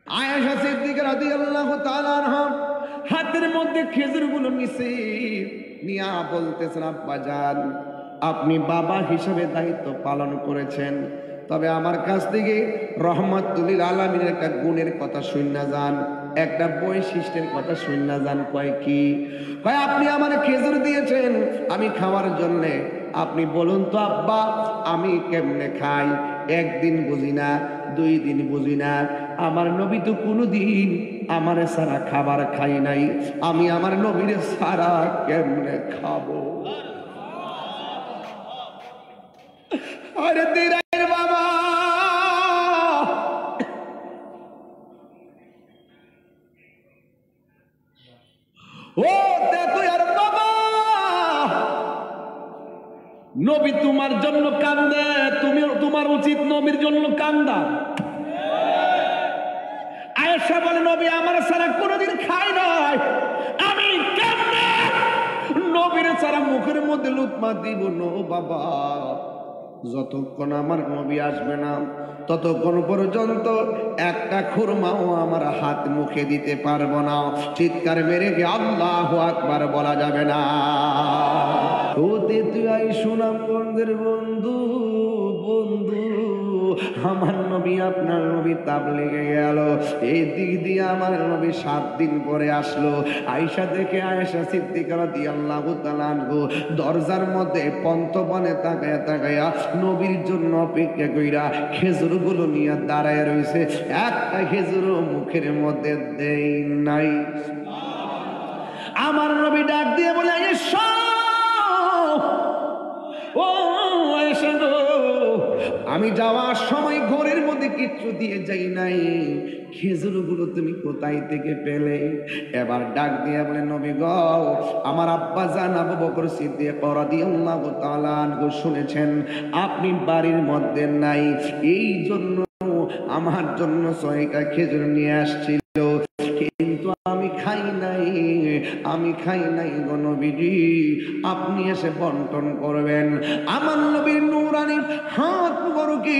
আয়েশা সিদ্দিকা রাদিয়াল্লাহু তাআলা আনহা হাতের মধ্যে খেজুরগুলো নিছে, নিয়া বলতেছেন, আব্বাজান আপনি বাবা হিসেবে দায়িত্ব পালন করেছেন, তবে আমার কাছ থেকে রহমাতুল লিল আলামিনের একটা গুণের কথা শুননা যান, একটা বৈশিষ্ট্যের কথা শুননা যান। কয় কি? কয় আপনি আমার খেজুর দিয়েছেন আমি খাওয়ার জন্যে, আপনি বলুন তো আব্বা আমি কেমনে খাই? একদিন বুঝি না, 2 দিন বুঝি না, আমার নবী তো কোনোদিন আমার সারা খাবার খাই নাই, আমি আমার নবীর সারা কেমনে খাবো? আরে দিরাইর বাবা, ও দেখো আর বাবা, নবী তোমার জন্য কান্দে, তোমার উচিত নবীর জন্য কান্দা। আয়েশা বলে নবী আমার সারা কোনোদিন খাই নাই, আমি কেমনে নবীর সারা মুখের মধ্যে লুকমা দিব? নো বাবা, যতক্ষণ আমার নবী আসবে না ততক্ষণ পর্যন্ত একটা খুরমাও আমার হাত মুখে দিতে পারবো না। চিৎকার মেরে কি আল্লাহু আকবার বলা যাবে না? ওতে তুই আই সুনামগঞ্জের বন্ধু, বন্ধু আমার নবী আপনার নবী তাবলীগে গেল, এই দিক দিয়ে আমার নবী 7 দিন পরে আসলো। আয়েশা দেখে আয়েশা সিদ্দিকা রাদিয়াল্লাহু তাআলা আনহু দরজার মধ্যে পন্তবনে তাকায়া তাকায়া নবীর জন্য অপেক্ষা কইরা খেজুরগুলো নিয়ে দাঁড়ায় রইছে, একটা খেজুরও মুখের মধ্যে দেই নাই। আমার নবী ডাক দিয়ে বলে, আয়েশা ও আয়েশা গো, আমি যাওয়ার সময় ঘরের মধ্যে কিচ্ছু দিয়ে যাই নাই, খেজুরগুলো তুমি কোথায় থেকে পেলে? এবার ডাক দিয়ে বলে, নবী গো আমার আব্বা জান আবু বকর সিদ্দিক রাদিয়াল্লাহু তাআলা আনহু শুনেছেন আপনি বাড়ির মধ্যে নাই, এই জন্য আমার জন্য 6টা খেজুর নিয়ে আসছিল, কিন্তু আমি খাই নাই, আমি খাই নাই গো নবীজি, আপনি এসে বন্টন করবেন। আমার নবীর নূরানি হাত মুবারকে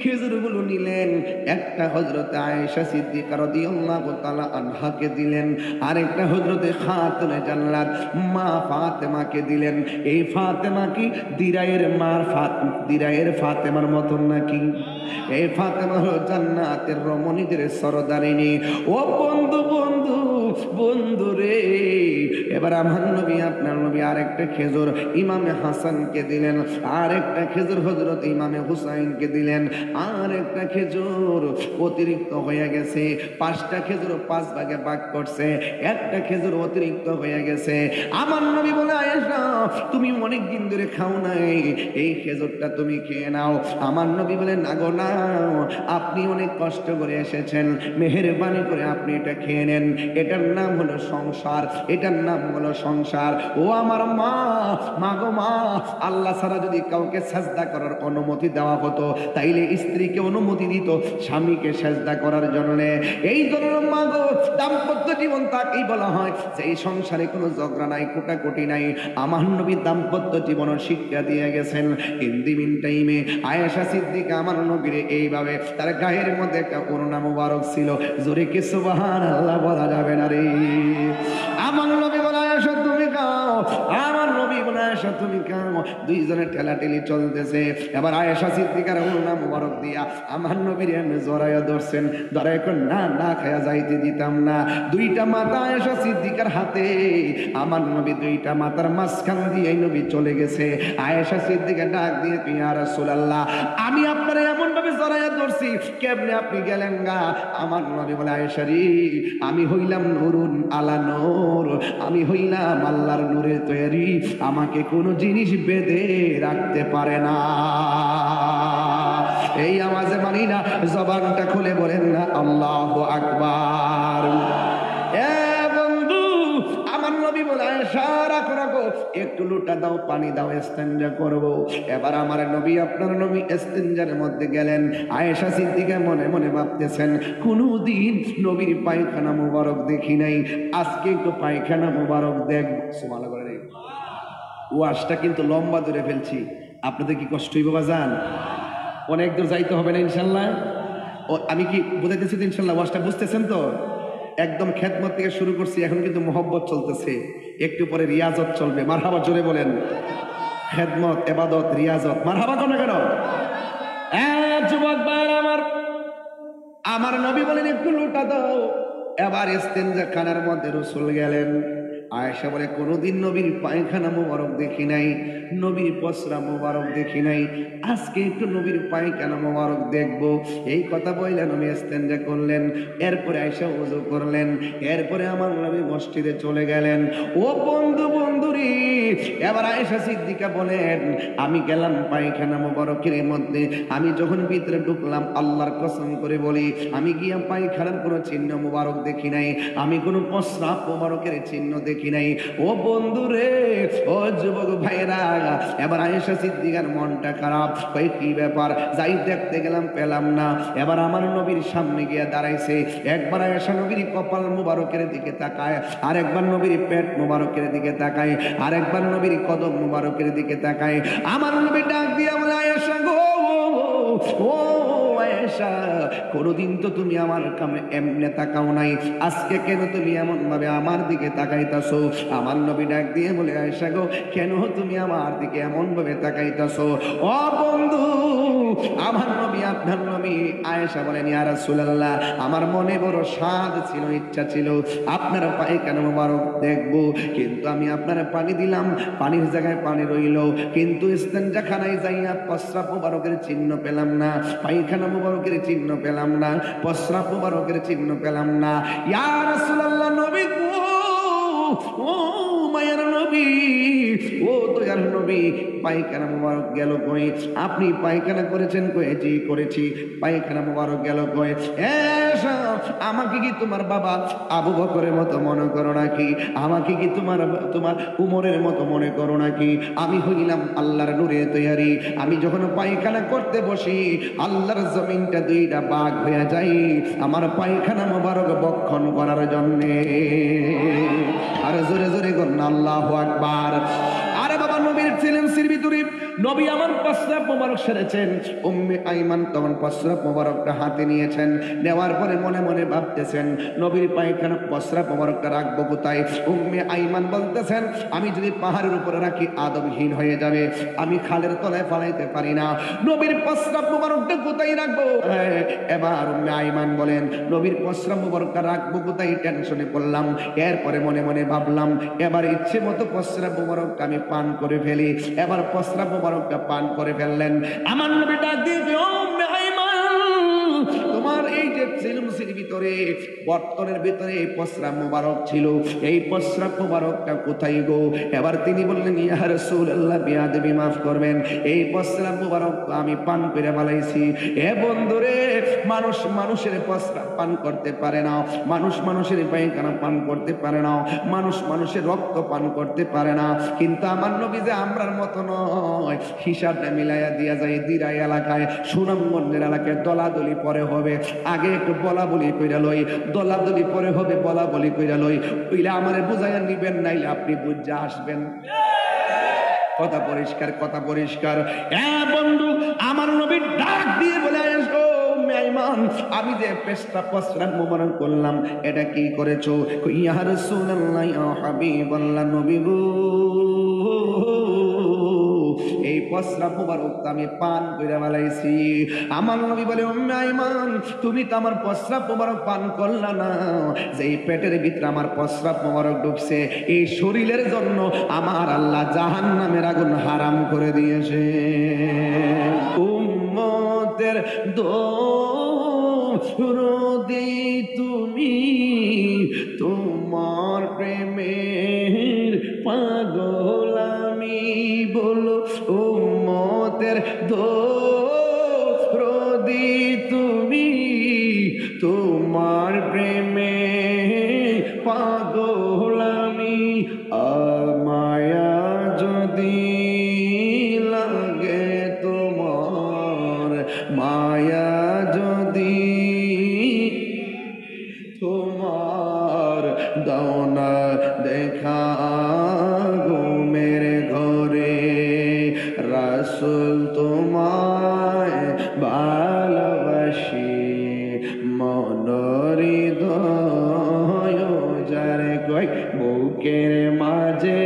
খেজুরগুলো নিলেন, একটা হযরতে আয়েশা সিদ্দিকা রাদিয়াল্লাহু তাআলা আনহাকে দিলেন, আরেকটা হযরতে খাতুনে জান্নাত মা ফাতেমাকে দিলেন। এই ফাতেমা কি দিরায়ের ফাতেমার মতন নাকি? এই ফাতেমা হলো জান্নাতের রমণীদের সরদারিনী। ও বন্ধু বন্ধু বন্ধু রে, এবার আমার নবী আপনার নবী আরেকটা খেজুর ইমামে হাসানকে দিলেন, আরেকটা খেজুর হযরত ইমামে হুসাইনকে দিলেন, আরেকটা খেজুর অতিরিক্ত হয়ে গেছে, 5টা খেজুর 5 ভাগে ভাগ করছে, একটা খেজুর অতিরিক্ত হয়ে গেছে। আমার নবী বলে, আয়েশা তুমি অনেক দিন ধরে খাও নাই, এই খেজুরটা তুমি খেয়ে নাও। আমার নবী বলে, না গো না, আপনি অনেক কষ্ট করে এসেছেন, মেহেরবানি করে আপনি এটা খেয়ে নেন, এটার নাম হলো সংসার, এটার নাম হলো সংসার। ও আমার মা, মা গো মা, আল্লাহ ছাড়া যদি কাউকে সাজদা করার অনুমতি দেওয়া হতো তাইলে স্ত্রীকে অনুমতি দিত স্বামীকে সাজদা করার জন্য। এই জন্য মা গো দাম্পত্য জীবন তাকেই বলা হয় যে এই সংসারে কোনো ঝগড়া নাই, কোটাকুটি নাই। আমার নবী দাম্পত্য জীবনের শিক্ষা দিয়ে গেছেন। ইন টাইমে আয়েশা সিদ্দিকা আমার নবীর এইভাবে তার গায়ের মধ্যে একটা ওড়না মুবারক ছিল, জোরে কি সুবহানাল্লাহ বলা যাবে না রে? আমার নবী বলে, আয়েশা তুমি খাও, আমার নবী বলে, আয়েশা তুমি খাও। দুইজনের ঠেলাঠেলি চলতেছে। এবার আয়েশা সিদ্দিকার ওড়না মুবারক দিয়া আমার নবীর এমনি জড়াইয়া ধরছেন, ধরাই করে না না খায়া যাইতে দিতাম না। 2টা মাথা আয়েশা সিদ্দিকার হাতে, আমার নবী 2টা মাথার মাঝখান দিয়ে নবী চলে গেছে। আয়েশা সিদ্দিকা ডাক দিয়ে, ইয়া রাসূলুল্লাহ আমি আপনার এমন ভাবে জড়াইয়া ধরছি, কেমনে আপনি গেলেন গা? আমার নবী বলে, আয়েশা রে আমি হইলাম নূরুন আলা নূর, আমি হইলাম আল্লাহর নূরে তৈরি, আমাকে কোনো জিনিস বেঁধে রাখতে পারে না। এই আওয়াজে মানি না, জবানটা খুলে বলেন না আল্লাহু আকবার। আমার নবী বলে, আয়েশা রাখো রাখো, একটু লোটা দাও, পানি দাও, ইস্তেঞ্জা করব। এবার আমার নবী আপনার নবী ইস্তেঞ্জার মধ্যে গেলেন। আয়েশা সিদ্দিকা মনে মনে ভাবতেছেন, কোনদিন নবীর পায়খানা মুবারক দেখি নাই, আজকে একটু পায়খানা মুবারক দেখব। সুবহানাল্লাহ বলে নাই। ওয়াজটা কিন্তু লম্বা ধরে ফেলছি, আপনাদের কি কষ্ট হইব বাজান? অনেক দূর যাইতে হবে না ইনশাল্লাহ। ও আমি কি বুঝাইতেছি তো ইনশাল্লাহ? ওয়াজটা বুঝতেছেন তো? একদম খেদমত থেকে শুরু করছি, এখন কিন্তু মোহব্বত চলতেছে, একটু পরে রিয়াজত চলবে। মারহাবা জোরে বলেন। খেদমত, এবাদত, রিয়াজত। মারহাবা কেন কেন? যুবক ভাইরা আমার, আমার নবী বলেন একটু লুটা দাও। এবার ইস্তেঞ্জা খানার মধ্যে রাসূল গেলেন। আয়েশা বলে কোনোদিন নবীর পায়খানা মোবারক দেখি নাই, নবীর পসরা মোবারক দেখি নাই, আজকে একটু নবীর পায়খানা মোবারক দেখবো। এই কথা বললেন, নবী ইস্তেঞ্জা করলেন, এরপরে আয়েশা ওযু করলেন, এরপরে আমার নবী মসজিদে চলে গেলেন। ও বন্ধু বন্ধুরি, এবার আয়েশা সিদ্দিকা বলেন আমি গেলাম পায়খানা মোবারকের মধ্যে, আমি যখন ভিতরে ঢুকলাম আল্লাহর কসম করে বলি আমি গিয়া পায়খানার কোনো চিহ্ন মোবারক দেখি নাই, আমি কোনো প্রস্রাব মোবারকের চিহ্ন দেখি নাই। ও বন্ধু রে, ও যুবক ভাইরা, এবার আয়েশা সিদ্দিকার মনটা খারাপ, কই কি ব্যাপার, যাই দেখতে গেলাম পেলাম না। এবার আমার নবীর সামনে গিয়ে দাঁড়াইছে, একবার আয়েশা নবীর কপাল মোবারকের দিকে তাকায়, আর একবার নবীর পেট মোবারকের দিকে তাকায়, আর একবার নবীর কদম মোবারকের দিকে তাকায়। আমার নবী ডাক দিয়া বলে আয়েশা গো, ও আয়েশা, কোনদিন তো তুমি আমার কামে এমনে তাকাও নাই, আজকে কেন তুমি এমন ভাবে আমার দিকে তাকাইতাছো? আমার নবী ডাক দিয়ে বলে আয়েশা গো, কেন তুমি আমার দিকে এমন ভাবে তাকাইতাছো? ও বন্ধু, আমার নবী আপনার নবী। আয়েশা বলেন ইয়া রাসূলুল্লাহ, আমার মনে বড় স্বাদ ছিল, ইচ্ছা ছিল আপনার পায়খানা মোবারক দেখবো, কিন্তু আমি আপনার পানি দিলাম, পানির জায়গায় পানি রইল, কিন্তু ইস্তেঞ্জাখানায় যাইয়া প্রস্রাব মোবারকের চিহ্ন পেলাম না, পায়খানা মোবারকের চিহ্ন পেলাম না, প্রস্রাব মোবারকের চিহ্ন পেলাম না। ইয়া রাসূলুল্লাহ, নবী গো, ও মায়ের নবী, ও দয়ার নবী, পায়খানা মোবারক গেল কই? আপনি পায়খানা করেছেন কই? জি করেছি। পায়খানা মোবারক গেল কই? আমাকে কি তোমার বাবা আবু বকরের মতো মনে করো নাকি? আমাকে কি তোমার উমরের মতো মনে করো নাকি? আমি হইলাম আল্লাহর নূরে তৈয়ারি। আমি যখন পায়খানা করতে বসি আল্লাহর জমিনটা দুইটা ভাগ হয়ে যায় আমার পায়খানা মোবারক বক্ষণ করার জন্যে। আর জোরে জোরে করুন আল্লাহু আকবার। আরে বাবা, নবীর ছিলেন সির ভিতরে, নবী আমার প্রস্রাব মোবারক সেরেছেন, উম্মে আইমান তখন প্রস্রাব মোবারকটা হাতে নিয়েছেন, নেওয়ার পরে মনে মনে ভাবতেছেন নবীর পায়খানা প্রস্রাব মোবারকটা রাখবো কোথায়? উম্মে আইমান বলতেছেন আমি যদি পাহাড়ের উপরে রাখি আদবহীন হয়ে যাবে, আমি খালের তলায় ফালাইতে পারি না, নবীর প্রস্রাব মোবারকটা কোথায় রাখবো? এবার উম্মে আইমান বলেন নবীর প্রস্রাব মোবারকটা রাখবো কোথায়? টেনশনে পড়লাম, এরপরে মনে মনে ভাবলাম এবার ইচ্ছে মতো প্রস্রাব মোবারকটা আমি পান করে ফেলি। এবার প্রস্রাব মোবারকটা পান করে ফেললেন। আমার নবী ডাক দিয়ে তোমার এই যে সিলুমসির ভিতরে বর্তনের ভিতরে প্রস্রাব মোবারক ছিল, এই প্রস্রাব মোবারকটা কোথায় গো? এবার তিনি বললেন ইয়া রাসূলুল্লাহ, বিয়াদবি মাফ করবেন, এই প্রস্রাব মোবারক আমি পান করে ফেলাইছি। এ বন্ধুরে, মানুষ মানুষের প্রস্রাব পান করতে পারে না, মানুষ মানুষের পায়খানা পান করতে পারে না, মানুষ মানুষের রক্ত পান করতে পারে না, কিন্তু আমার নবী যে আমরার মতো নয়, হিসাবটা মিলাইয়া দিয়া যায়। দিরাই এলাকায়, সুনামগঞ্জের এলাকায় দলাদলি পরে হবে, আগে একটু বলা বলি কইরা লই, দলাদলি পরে হবে বলা বলি কইরা লই, ওইলে আমারে বুঝাইয়া নিবেন, নাইলে আপনি বুঝা আসবেন। কথা পরিষ্কার, কথা পরিষ্কার। বন্ধু, আমার নবী ডাক দিয়ে বলে আসো মেহমান, আমি যে পেশটা প্রস্রাব মোবারক করলাম এটা কি করেছো? ইয়া রাসূলুল্লাহ, ইয়া হাবিবাল্লাহ, নবী গো, এই প্রস্রাব মোবারক আমি পান করে ফেলাইছি। আমার নবী বলে উম্মে আইমান, তুমি তো আমার প্রস্রাব মোবারক পান করলা না, যে এই পেটের ভিতরে আমার প্রস্রাব মোবারক ঢুকছে, এই শরীরের জন্য আমার আল্লাহ জাহান্নামের আগুন হারাম করে দিয়েছে। উম্মতের দরদি তুমি, তোমার প্রেমের পাগল আমি, বলো উম্মতের দরদি তুমি, তোমার প্রেমে পাগল আমি, মায়া যদি লাগে তোমার, মায়া যদি তোমার, দাও না দেখা ঘুমের ঘরে, রাসূল তোমায় ভালোবাসি। বুকের মাঝে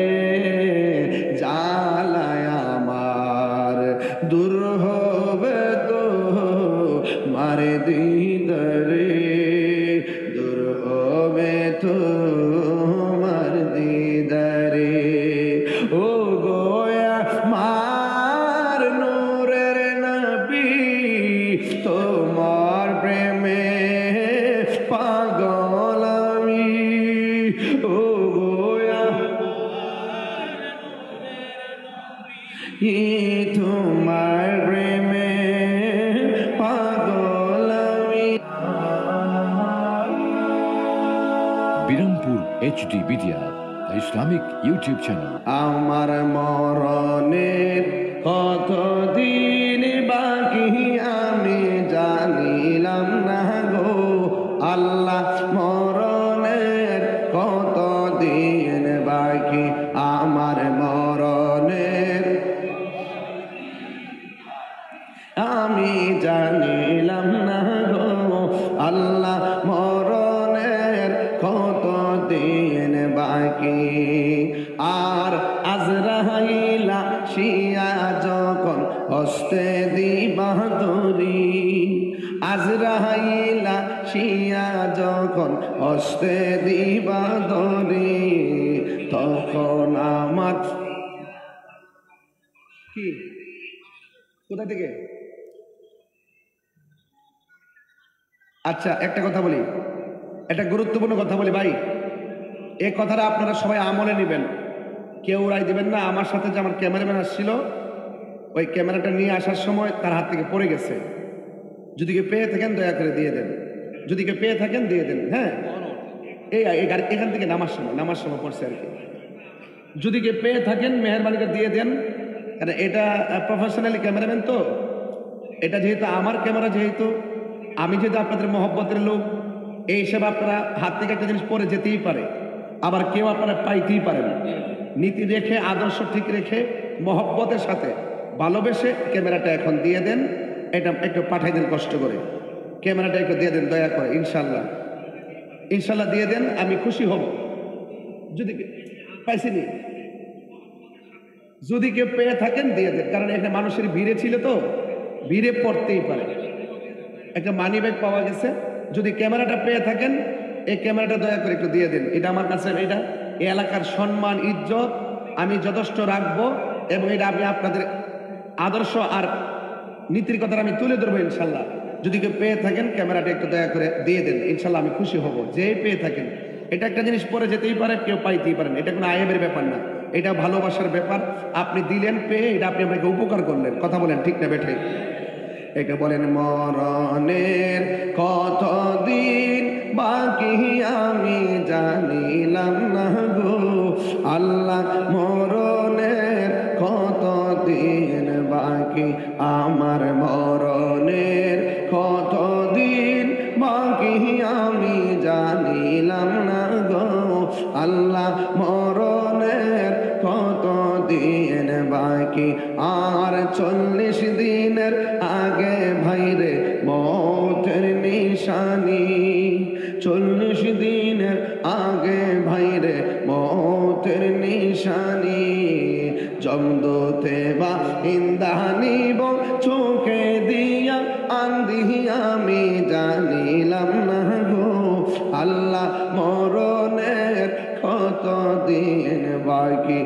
জ্বালায় আমার, দূর হবে তো মারে দিদারে, দূর হবে তো মার দিদারে। ও গোয়া মার নূরের নবী, তোমার প্রেমে পাগল আমি। ও গোয়া তোমার প্রেমে পাগল আমি। Birampur HD media, Islamic YouTube channel. আমার মরণের কতদিন বাকি আমি জানিলাম না গো আল্লাহ, মরণের কতদিন বাকি আমার মরণের আমি জানিলাম না গো আল্লাহ, মরণের কতদিন বাকি। আর আজরাইলা শিয়া যখন হস্তে দিবা দড়ি, আজরাইলা শিয়া যখন হস্তে দিবা দড়ি, তখন আমার কি কোথা থেকে? আচ্ছা একটা কথা বলি, একটা গুরুত্বপূর্ণ কথা বলি ভাই, এই কথাটা আপনারা সবাই আমলে নেবেন, কেউ রায় দিবেন না। আমার সাথে যে আমার ক্যামেরাম্যান আসছিল, ওই ক্যামেরাটা নিয়ে আসার সময় তার হাত থেকে পড়ে গেছে। যদি কেউ পেয়ে থাকেন দয়া করে দিয়ে দেন, যদি কেউ পেয়ে থাকেন দিয়ে দেন। হ্যাঁ, এই গাড়ি এখান থেকে নামার সময় পড়ছে আর কি। যদি কেউ পেয়ে থাকেন মেহরবানি করে দিয়ে দেন, কারণ এটা প্রফেশনালি ক্যামেরাম্যান তো, এটা যেহেতু আমার ক্যামেরা, যেহেতু আমি যেহেতু আপনাদের মহব্বতের লোক, এই হিসাবে আপনারা হাত থেকে একটা জিনিস পরে যেতেই পারে, আবার কেউ আপনারা পাইতেই পারেন। নীতি রেখে, আদর্শ ঠিক রেখে, মহব্বতের সাথে ভালোবেসে ক্যামেরাটা এখন দিয়ে দেন। এটা একটু পাঠাই দেন কষ্ট করে, ক্যামেরাটা একটু দিয়ে দেন দয়া করে, ইনশাল্লাহ ইনশাল্লাহ দিয়ে দেন, আমি খুশি হব। যদি পাইছিনি, যদি কেউ পেয়ে থাকেন দিয়ে দেন, কারণ এখানে মানুষের ভিড়ে ছিল তো, ভিড়ে পড়তেই পারে। একটা মানি ব্যাগ পাওয়া গেছে, যদি ক্যামেরাটা পেয়ে থাকেন এই ক্যামেরাটা দয়া করে একটু দিয়ে দেন। এটা আমার কাছে, এটা এই এলাকার সম্মান ইজ্জত আমি যথেষ্ট রাখবো, এবং এটা আমি আপনাদের আদর্শ আর নীতির কথা আমি তুলে ধরবো ইনশাল্লাহ। যদি কেউ পেয়ে থাকেন ক্যামেরাটা একটু দয়া করে দিয়ে দেন, ইনশাল্লাহ আমি খুশি হব। যে পেয়ে থাকেন, এটা একটা জিনিস পরে যেতেই পারে, কেউ পাইতেই পারেন, এটা কোনো আয়েবের ব্যাপার না, এটা ভালোবাসার ব্যাপার। আপনি দিলেন পেয়ে, এটা আপনি আপনাকে উপকার করলেন। কথা বলেন ঠিক না বেঠে? এটা বলেন মরণের কতদিন বাকি আমি জানিলাম না গো আল্লাহ, মরণের কতদিন বাকি আমার মরণের কতদিন বাকি আমি জানিলাম না গো আল্লাহ, মরণের কতদিন বাকি। আর 40 দিনের আগে ভাইরে মৌতের নিশানি, 40 দিনের আগে ভাইরে মৌতের নিশানি, জমদূতে বা ইন্দানিব চোখে দিয়া আন্দি আমি জানিলাম না গো আল্লাহ, মরণের কতদিন বাকি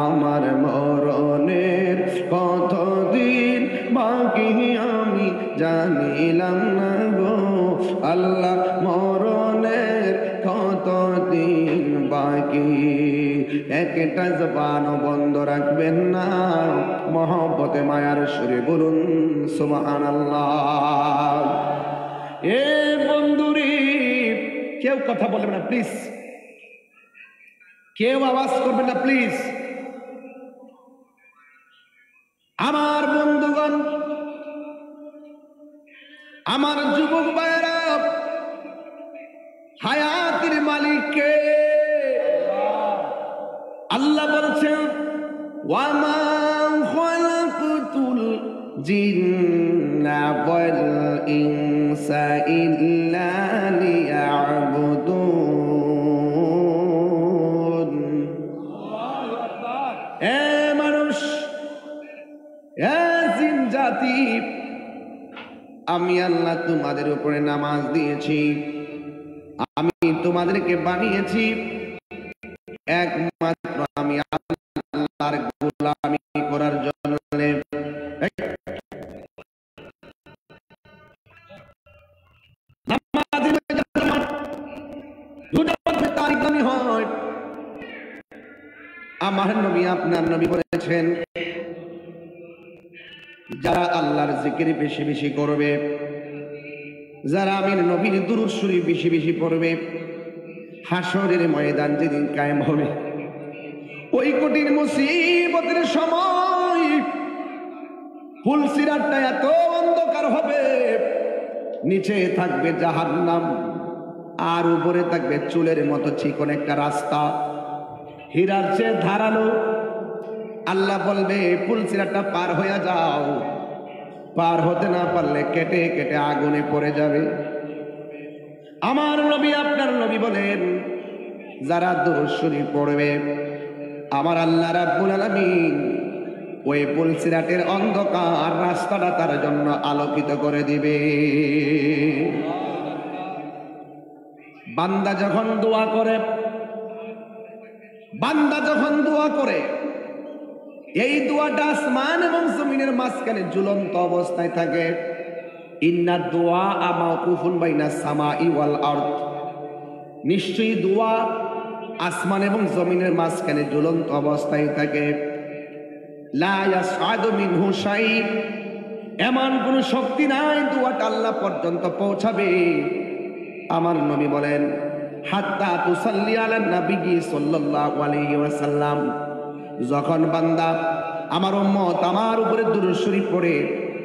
আমার মরণের কতদিন বাকি আমি জানিলাম না গো আল্লাহ, মরণের কতদিন বাকি। একটা জবান বন্ধ রাখবেন না, মহব্বতে মায়ার সুরে বলুন সুবহানাল্লাহ। এ বন্ধুরি, কেউ কথা বলবেন না প্লিজ, কেউ আওয়াজ করবেন না প্লিজ। আমার বন্ধুগণ, আমার যুবক ভাইরা, হায়াতের মালিককে আল্লাহ বলছেন ওয়া মা খালাকতুল জিন্না ওয়াল ইনসা ইল্লা লিয়াবুদুন। আমি আল্লাহ তোমাদের উপরে নামাজ দিয়েছি, আমি তোমাদেরকে বানিয়েছি একমাত্র আমি আল্লাহর গোলামি করার জন্য। আমার নবী আপনার নবী বলেছেন, যারা আল্লাহর জিকির বেশি বেশি করবে, যারা আমির নবীর দুরূদ শরীফ বেশি বেশি পড়বে, হাসরের ময়দান যেদিন কায়েম হবে, ওই কঠিন মুসিবতের সময় ফুলসিরাতটা এত অন্ধকার হবে, নিচে থাকবে জাহান্নাম আর উপরে থাকবে চুলের মতো চিকন একটা রাস্তা, হীরার চেয়ে ধারালো। আল্লাহ বলবে ফুলসিরাতটা পার হয়ে যাও, পার হতে না পারলে কেটে কেটে আগুনে পড়ে যাবে। আমার নবী আপনার নবী বলেন, যারা দুরূদ শরীফ পড়বে, আমার আল্লাহ রাব্বুল আলামিন ওই ফুলসিরাতের অন্ধকার রাস্তাটা তার জন্য আলোকিত করে দিবে। বান্দা যখন দোয়া করে, বান্দা যখন দোয়া করে, এই দোয়াটা আসমান এবং জমিনের মাঝখানে ঝুলন্ত অবস্থায় থাকে। ইন্না দুআ মাওকুফুন বাইনা সামাই ওয়াল আরদ, নিশ্চয়ই দোয়া আসমান এবং জমিনের মাঝখানে ঝুলন্ত অবস্থায় থাকে। লা ইয়াসআদু মিনহু শাই, এমন কোন শক্তি নাই দোয়াটা আল্লাহ পর্যন্ত পৌঁছাবে। আমার নবী বলেন, হাত্তা তুসাল্লি আলান নবী সাল্লাল্লাহু আলাইহি ওয়াসাল্লাম, যখন বান্দা আমার উম্মত আমার উপরে দুরূদ শরীফ পড়ে,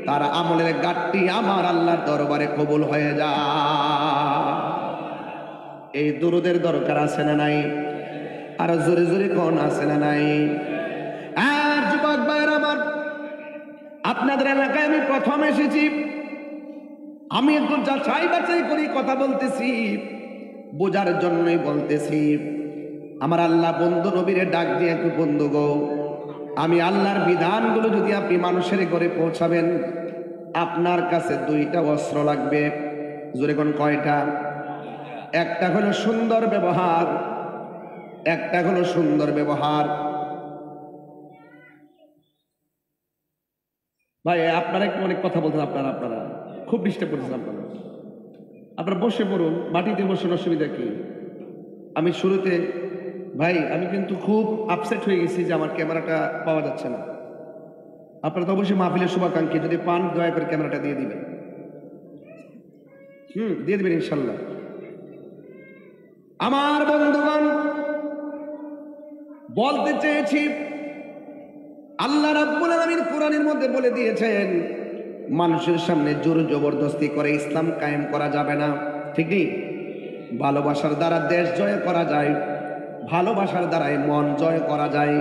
তার আমলের গাঁটটি আমার আল্লাহর দরবারে কবুল হয়ে যায়। এই দুরূদের দরকার আছে না নাই? আর জোরে জোরে কোন আছে না নাই? আর যুবক ভাইরা আমার, আপনাদের এলাকায় আমি প্রথম এসেছি, আমি একটু যাচাই বাছাই করি কথা বলতেছি, বোঝার জন্যই বলতেছি। আমার আল্লাহ বন্ধু নবীরে ডাক দিয়ে একটু, বন্ধু গো, আমি আল্লাহর বিধানগুলো যদি আপনি মানুষের ঘরে পৌঁছাবেন, আপনার কাছে দুইটা অস্ত্র লাগবে। জোরে কোন কয়টা? একটা হলো সুন্দর ব্যবহার, একটা হলো সুন্দর ব্যবহার। ভাই আপনারা একটু অনেক কথা বলতেন, আপনারা খুব ডিস্টার্ব করতেছেন। আপনারা বসে পড়ুন, মাটিতে বসুন, অসুবিধা কি? আমি শুরুতে ভাই আমি কিন্তু খুব আপসেট হয়ে গেছি যে আমার ক্যামেরাটা পাওয়া যাচ্ছে না। আপনারা তো অবশ্যই মাহফিলের শুভাকাঙ্ক্ষী, যদি পান দয়া করে ক্যামেরাটা দিয়ে দিবেন। দিয়ে দিবেন ইনশাল্লাহ। আমার বন্ধুগণ, বলতে চেয়েছি, আল্লাহ রাব্বুল আলামিন কোরআনের মধ্যে বলে দিয়েছেন, মানুষের সামনে জোর জবরদস্তি করে ইসলাম কায়েম করা যাবে না। ঠিক নেই? ভালোবাসার দ্বারা দেশ জয় করা যায়, ভালোবাসার দ্বারাই মন জয় করা যায়।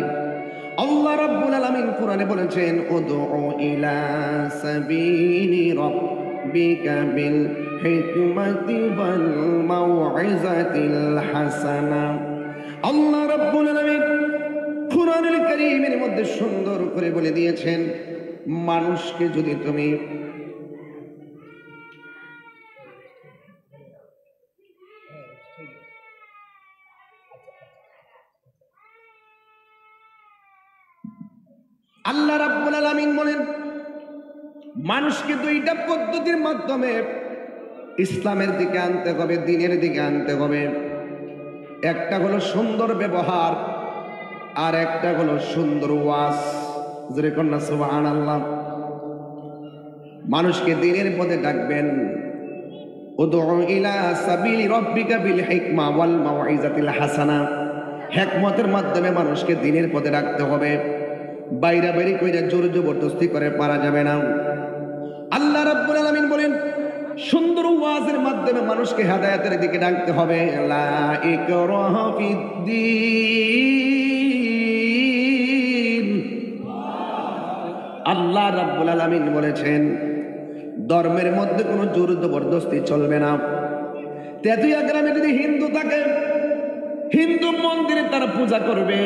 আল্লাহ রাব্বুল আলামিন কোরআনে বলেছেন, উদউ ইলা সাবিলি রাব্বিকা বিল হিকমাতি ওয়াল মাউইজাতিল হাসানা। আল্লাহ রাব্বুল আলামিন কুরআনুল কারীমের মধ্যে সুন্দর করে বলে দিয়েছেন, মানুষকে যদি তুমি আল্লাহ রাব্বুল আলামিন বলেন, মানুষকে দুইটা পদ্ধতির মাধ্যমে ইসলামের দিকে আনতে হবে, দ্বীনের দিকে আনতে হবে। একটা হলো সুন্দর ব্যবহার, আর একটা হলো সুন্দর ওয়াজ। জোরে কন্যা সুবহানাল্লাহ। মানুষকে দ্বীনের পথে ডাকবেন, উদউ ইলা সাবিলি রাব্বিকা বিল হিকমা ওয়াল মাউইজাতিল হাসানা। হিকমতের মাধ্যমে মানুষকে দ্বীনের পথে ডাকতে হবে, বাইরা বাইরে কইরা জোর জবরদস্তি করে পারা যাবে না। আল্লাহ রাব্বুল আলামিন বলেন, সুন্দর ওয়াজের মাধ্যমে মানুষকে হেদায়েতের দিকে ডাকতে হবে। লা ইকরাহা ফিদ্দীন। আল্লাহ রাব্বুল আলামিন বলেছেন, ধর্মের মধ্যে কোনো জোর জবরদস্তি চলবে না। তেতুইয়া গ্রামে যদি হিন্দু থাকে, হিন্দু মন্দিরে তারা পূজা করবে,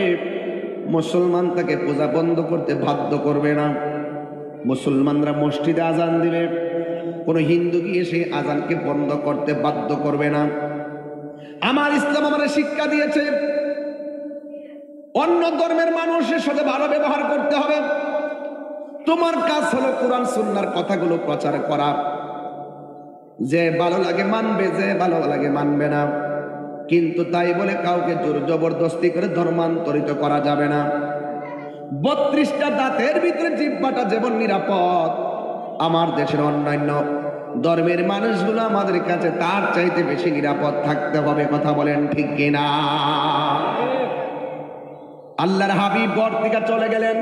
মুসলমান তাকে পূজা বন্ধ করতে বাধ্য করবে না। মুসলমানরা মসজিদে আজান দিবে, কোন হিন্দু গিয়ে সেই আজানকে বন্ধ করতে বাধ্য করবে না। আমার ইসলাম আমাদের শিক্ষা দিয়েছে অন্য ধর্মের মানুষের সাথে ভালো ব্যবহার করতে হবে। তোমার কাজ হলো কোরআন সুন্নাহর কথাগুলো প্রচার করা। যে ভালো লাগে মানবে, যে ভালো লাগে মানবে না, কিন্তু তাই বলে কাউকে জোর জবরদস্তি করে ধর্মান্তরিত করা যাবে না। 32টা দাঁতের ভিতরে জিহ্বাটা যেমন নিরাপদ, আমার দেশের অন্যান্য ধর্মের মানুষগুলো আমাদের কাছে তার চাইতে বেশি নিরাপদ থাকতে হবে। কথা বলেন ঠিক কিনা? আল্লাহর হাবিব ঘর থেকে চলে গেলেন,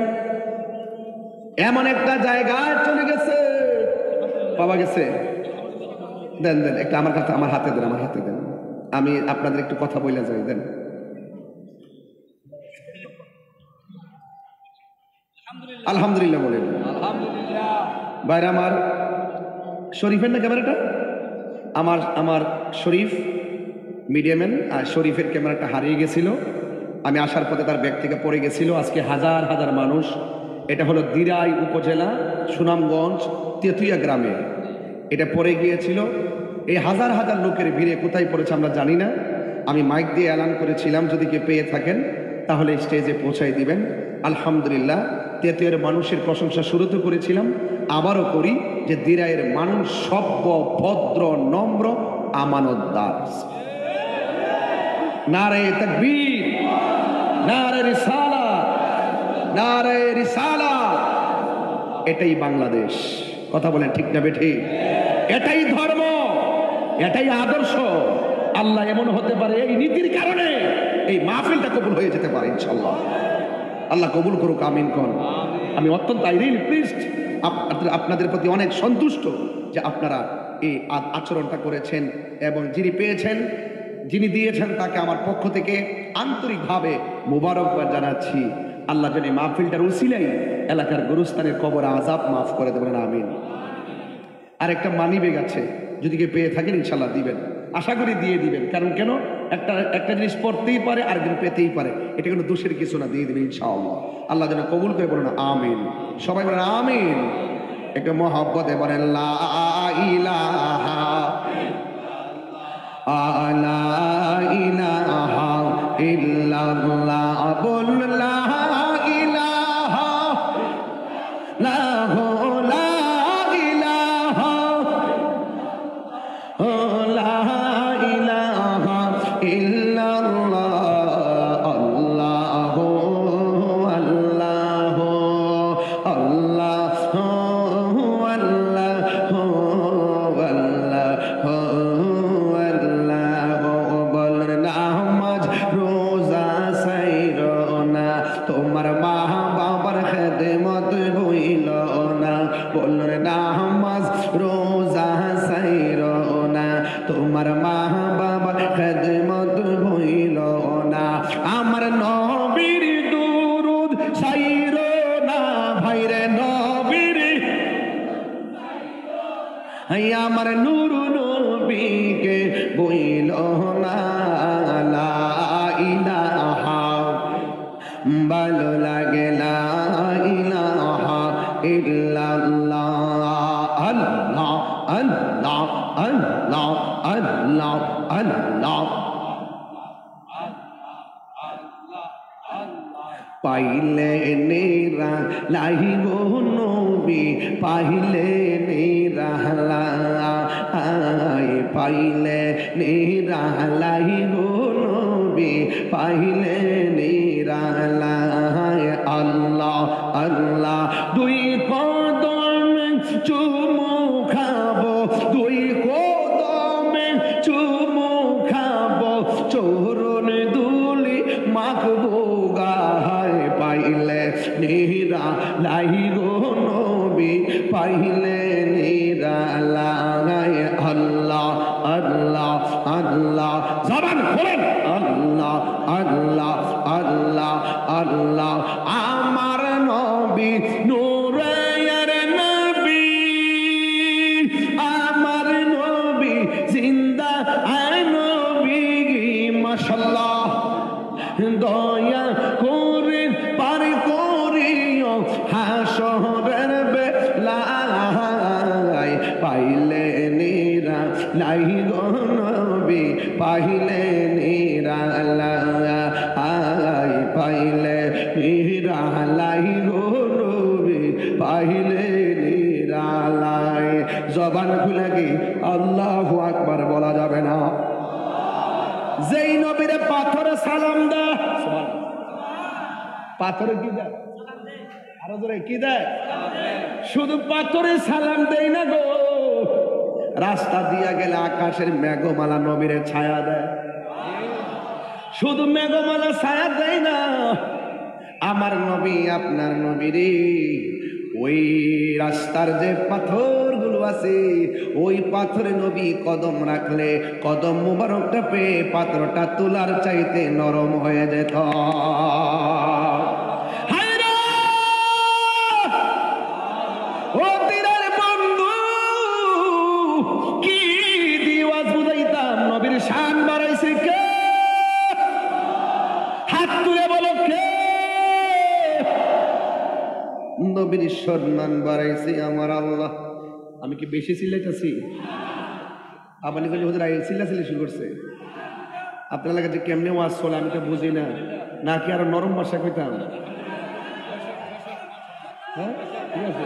এমন একটা জায়গায় চলে গেছে, পাওয়া গেছে। দেন দেন একটা আমার কাছে, আমার হাতে দেন, আমার হাতে দেন, আমি আপনাদের একটু কথা বলে যাই। দেন। আলহামদুলিল্লাহ বলেন। ভাইরা আমার, শরীফের না ক্যামেরাটা? আমার শরীফ মিডিয়াম্যান আর শরীফের ক্যামেরাটা হারিয়ে গেছিল। আমি আসার পথে তার ব্যাগ থেকে পড়ে গেছিল। আজকে হাজার হাজার মানুষ, এটা হলো দিরাই উপজেলা সুনামগঞ্জ তেতুইয়া গ্রামে এটা পড়ে গিয়েছিল। এই হাজার হাজার লোকের ভিড়ে কোথায় পড়েছে আমরা জানি না। আমি মাইক দিয়ে এলান করেছিলাম, যদি কেউ পেয়ে থাকেন তাহলে স্টেজে পৌঁছাই দিবেন। আলহামদুলিল্লাহ, তেতুয়ার মানুষের প্রশংসা শুরুতে করেছিলাম, আবারও করি যে দিরাইয়ের মানুষ সভ্য, ভদ্র, নম্র, আমানতদার। নারে তাকবীর, নারে রিসালাত, নারে রিসালাত। এটাই বাংলাদেশ। কথা বলেন ঠিক না বেঠিক? এটাই ধর্ম, এটাই আদর্শ। আল্লাহ এমন হতে পারে এই নীতির কারণে এই মাহফিলটা কবুল হয়ে যেতে পারে ইনশাআল্লাহ। আল্লাহ কবুল করুক, আমিন কোন। আমি অত্যন্ত প্লিজড, আপনাদের প্রতি অনেক সন্তুষ্ট যে আপনারা এই আচরণটা করেছেন, এবং যিনি পেয়েছেন, যিনি দিয়েছেন, তাকে আমার পক্ষ থেকে আন্তরিকভাবে মোবারকবাদ জানাচ্ছি। আল্লাহ যেন মাহফিলটার উসিলাই এলাকার গুরুস্থানের কবর আযাব মাফ করে দেবেন, আমিন। আর একটা মানি ব্যাগ আছে, যদি কেউ পেয়ে থাকেন ইনশাল্লাহ দিবেন, আশা করি দিয়ে দিবেন। কারণ কেন, একটা জিনিস পড়তেই পারে, আরেকদিন পেতেই পারে, এটা কোনো দোষের কিছু না, দিয়ে দিবেন ইনশাআল্লাহ। আল্লাহ যেন কবুল করে বলেন আমিন। সবাই বলেন আমিন। একটু মহব্বতে বলেন লা ইলাহা ইলাহা ইল্লাল্লাহ। বল লা ইলাহা লাহু লা ইলাহা লা ইলাহা ইল্লাল্লাহ। আল্লাহু আল্লাহু আল্লাহু আল্লাহু আল্লাহু আল্লাহু। বল নামাজ রোজা সাইরো না, তোমার মা বাবার খেদমত ভুইল না। বল নামাজ রোজা সাইরো না, তোমার মা বাবার খেদমত ভুইল না। আমার নবীর দুরুদ সাইরো না, ভাইরে নবীর, আমার নূর নবীকে বইল না। লা ইলাহা, ভালো লাগে লা ইলাহা ইল্লাল্লাহ। আল্লাহ আল্লাহ আল্লাহ আল্লাহ আল্লাহ। পাইলে নেরা লাইব নবী, পাইলে নেরা লাই, পাইলে নেরা লাইব নবী, পাইলে নেরা লাই। আল্লাহ আল্লাহ। দুই কদমে চুমু খাবো, দুই কদমে চুমু খাবো, চরণ দুলি মাখবো গায়। পাইলে নেরা লাইব নবী, পাইলে নেরা লাই। আল্লাহ আল্লাহ আল্লাহ। জবান খোলেন আল্লাহ আল্লাহ আল্লাহ আল্লাহ। আমার নবী নূরের নবী, আমার নবী জিন্দা নবী। মাশাআল্লাহ, দয়া করে পার করিও হাসরের বেলায়। পাইলে নবী পাইলে নিরালাই পাইলে নিরালাই গো নবী পাইলে নিরালাই জবান খুলে কি আল্লাহু আকবার বলা যাবে না? যেই নবীরে পাথরে সালাম দেয়, পাথরে কি দেয়? আরো জোরে কি দেয়? শুধু পাথরে সালাম দেয় না গো, রাস্তা দিয়া গেলে আকাশের মেঘমালা নবীরে ছায়া দেয়। শুধু মেঘমালা ছায়া দেয় না, আমার নবী আপনার নবীরে ওই রাস্তার যে পাথরগুলো আছে ওই পাথরে নবী কদম রাখলে কদম মুবারকটা পেয়ে পাথরটা তুলার চাইতে নরম হয়ে যেত। ও তীরের বন্ধু, কি দিওয়াজ বুঝাইতাম, নবীর শান বাড়াইছে কে? হাত তুলে বলো কে? নবীর সম্মান বাড়াইছে আমার আল্লাহ। আমি কি বেশি চিল্লাইতেছি? আপনি কিন্তু হুজুর চিল্লাচিল্লি শুরু করছে। আপনার কাছে কেমনে ওয়াজ চলে আমি তো বুঝি না, নাকি আরো নরম ভাষা কইতাম? হ্যাঁ ঠিক আছে,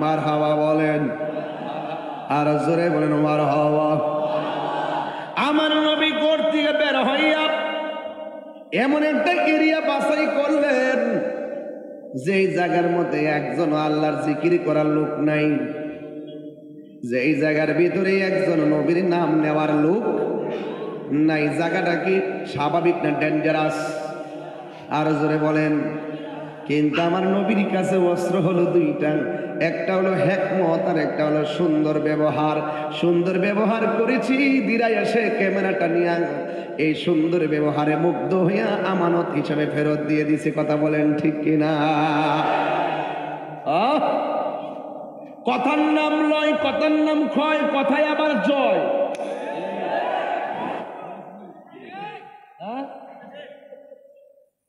মার হাওয়া বলেন, আর জোরে বলেন মার হাওয়া। আমার নবী কোর থেকে বের হইয়া এমন একটা এরিয়া বাছাই করলেন যেই জায়গার মধ্যে একজন আল্লাহর জিকির করার লোক নাই, যেই জায়গার ভিতরে একজন নবীর নাম নেওয়ার লোক নাই। জায়গাটা কি স্বাভাবিক না ডেঞ্জারাস? আর জোরে বলেন। কিন্তু আমার নবীর কাছে অস্ত্র হলো দুইটা, একটা হলো হিকমত আর একটা হলো সুন্দর ব্যবহার। সুন্দর ব্যবহার করেছি দিরাই এসে ক্যামেরাটা নিয়ে এই সুন্দর ব্যবহারে মুগ্ধ হইয়া আমানত হিসাবে ফেরত দিয়ে দিছে। কথা বলেন ঠিক কিনা? কথার নাম লয়, কথার নাম ক্ষয়, কথায় আবার জয়।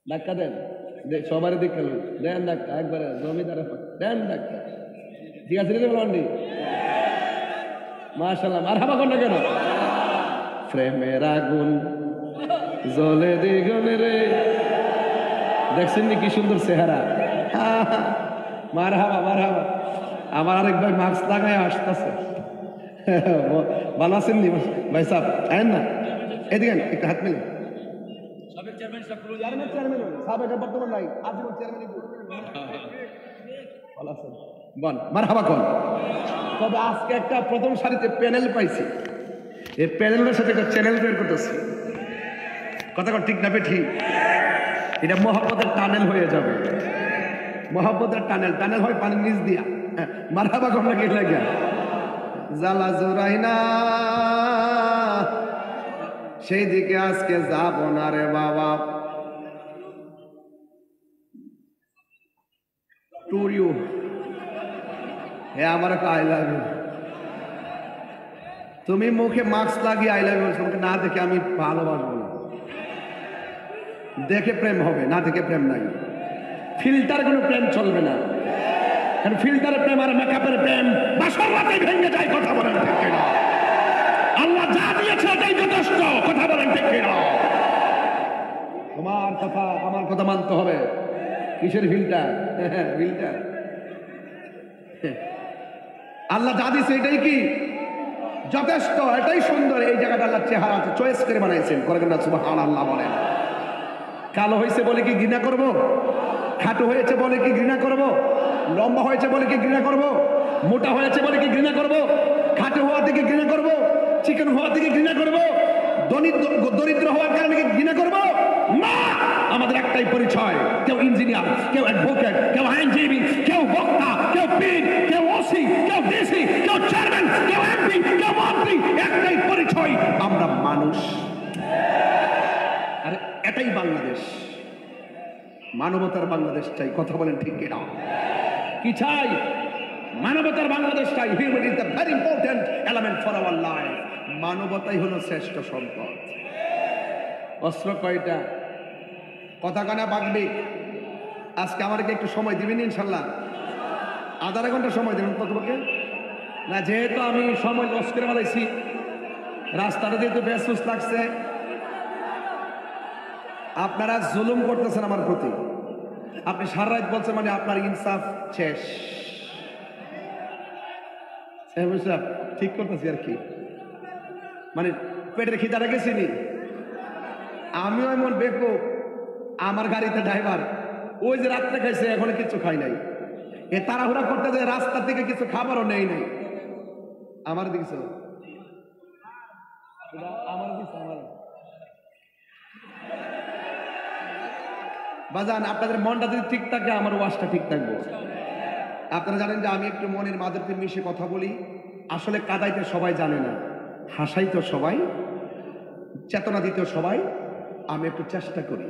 ধাক্কা দেন, সবারই দেখা দেন ধাক্কা, একবারে জমিদার দেন ধাক্কা। ঠিক আছে বলনি? মাশাআল্লাহ, মারহাবা কোন কেন? প্রেমের আগুন জ্বলে দ্বিগুণে রে। দেখছেন নি কি সুন্দর চেহারা? মারহাবা মারহাবা। আমার আরেক ভাই মাস্ক লাগায় আসতেছে। ভালো আছেন নি ভাই সাহেব? আয়েন না এদিকে, একটু হাত মিলে। বর্তমান নাই, আজীবন চেয়ারম্যান। মারহাবা কোন। তবে আজকে একটা প্রথম সারিতে প্যানেল পাইছি, এই প্যানেলের সাথে একটা চ্যানেল বের করতেছি। কথা ঠিক না ঠিক? এটা মহব্বতের টানেল হয়ে যাবে। মহব্বতের টানেল, টানেল হয় পানির নিচ দিয়া। মারহাবা কোন লাগে লাগিয়া জ্বালা জোরাই না, সেই দিকে আজকে যাব না রে বাবা। টুর ইউ, হে আমার আই লাভ ইউ। তুমি মুখে মাস্ক লাগিয়ে আই লাভ ইউ বলছো, না দেখে আমি ভালোবাসবো না। দেখে প্রেম হবে, না দেখে প্রেম নাই। ফিল্টার কোনো প্রেম চলবে না, কারণ ফিল্টারের প্রেম আর মেকআপের প্রেম বাসর রাতে ভেঙে যায়। কথা বলেন ঠিক কিনা? আল্লাহ যা দিয়েছে এটাই যথেষ্ট। কথা বলেন ঠিক কিনা? তোমার কথা আমার কথা মানতে হবে। কিসের ফিল্টার? ফিল্টার আল্লাহ যা দিয়েছে এটাই কি যথেষ্ট, এটাই সুন্দর। এই জায়গাটা আল্লাহ চেহারা আছে, চয়েস করে বানাইছেন। করেন না সুবহানাল্লাহ বলেন। কালো হয়েছে বলে কি ঘৃণা করব? খাটো হয়েছে বলে কি ঘৃণা করব? লম্বা হয়েছে বলে কি ঘৃণা করব? মোটা হয়েছে বলে কি ঘৃণা করব? খাটো হওয়া থেকে ঘৃণা করব? চিকেন হওয়া থেকে ঘৃণা করব? দরিদ্র হওয়ার কারণে কি ঘৃণা করব? না, আমাদের একটাই পরিচয়। কেউ ইঞ্জিনিয়ার, কেউ অ্যাডভোকেট, কেউ আইনজীবী, কেউ বক্তা, কেউ পীর, কেউ ওসি, কেউ ডিসি, কেউ চেয়ারম্যান, কেউ এমপি, কেউ মন্ত্রী। একটাই পরিচয়, আমরা মানুষ। আর এটাই বাংলাদেশ, মানবতার বাংলাদেশ চাই। কথা বলেন ঠিক কিনা? কি চাই? মানবতার বাংলাদেশ চাই। Human is the very important element for our life. মানবতাই হলো শ্রেষ্ঠ সম্পদ। অস্ত্র কয়টা? কথা কানা বাগবে। আজকে আমাকে একটু সময় দিবেন ইনশাল্লাহ, আধা ঘন্টা সময় দেবেন কতপক্ষে না, যেহেতু আমি সময় লস করে ফেলাইছি, রাস্তাটা যেহেতু ব্যস্ত লাগছে, আপনারা জুলুম করতেছেন আমার প্রতি। আপনি সারা রাত বলছেন মানে আপনার ইনসাফ শেষ। ঠিক করতেছি আর কি, মানে পেটের খিদাটা গেছিনি। আমিও এমন বেকো, আমার গাড়িতে ড্রাইভার ওই যে রাত্রে খাইছে এখনো কিছু খাই নাই, এ তাড়াহুড়া করতে যে রাস্তা থেকে কিছু খাবারও নেই নাই। আমার দিকছ আমার বাজান, আপনাদের মনটা যদি ঠিক থাকে আমার ওয়াজটা ঠিক থাকবে। আপনারা জানেন যে আমি একটু মনের মাধুরীতে মিশে কথা বলি। আসলে কাদাইতে সবাই জানে না, হাসাইতে সবাই, চেতনা দিতে সবাই। আমি একটু চেষ্টা করি,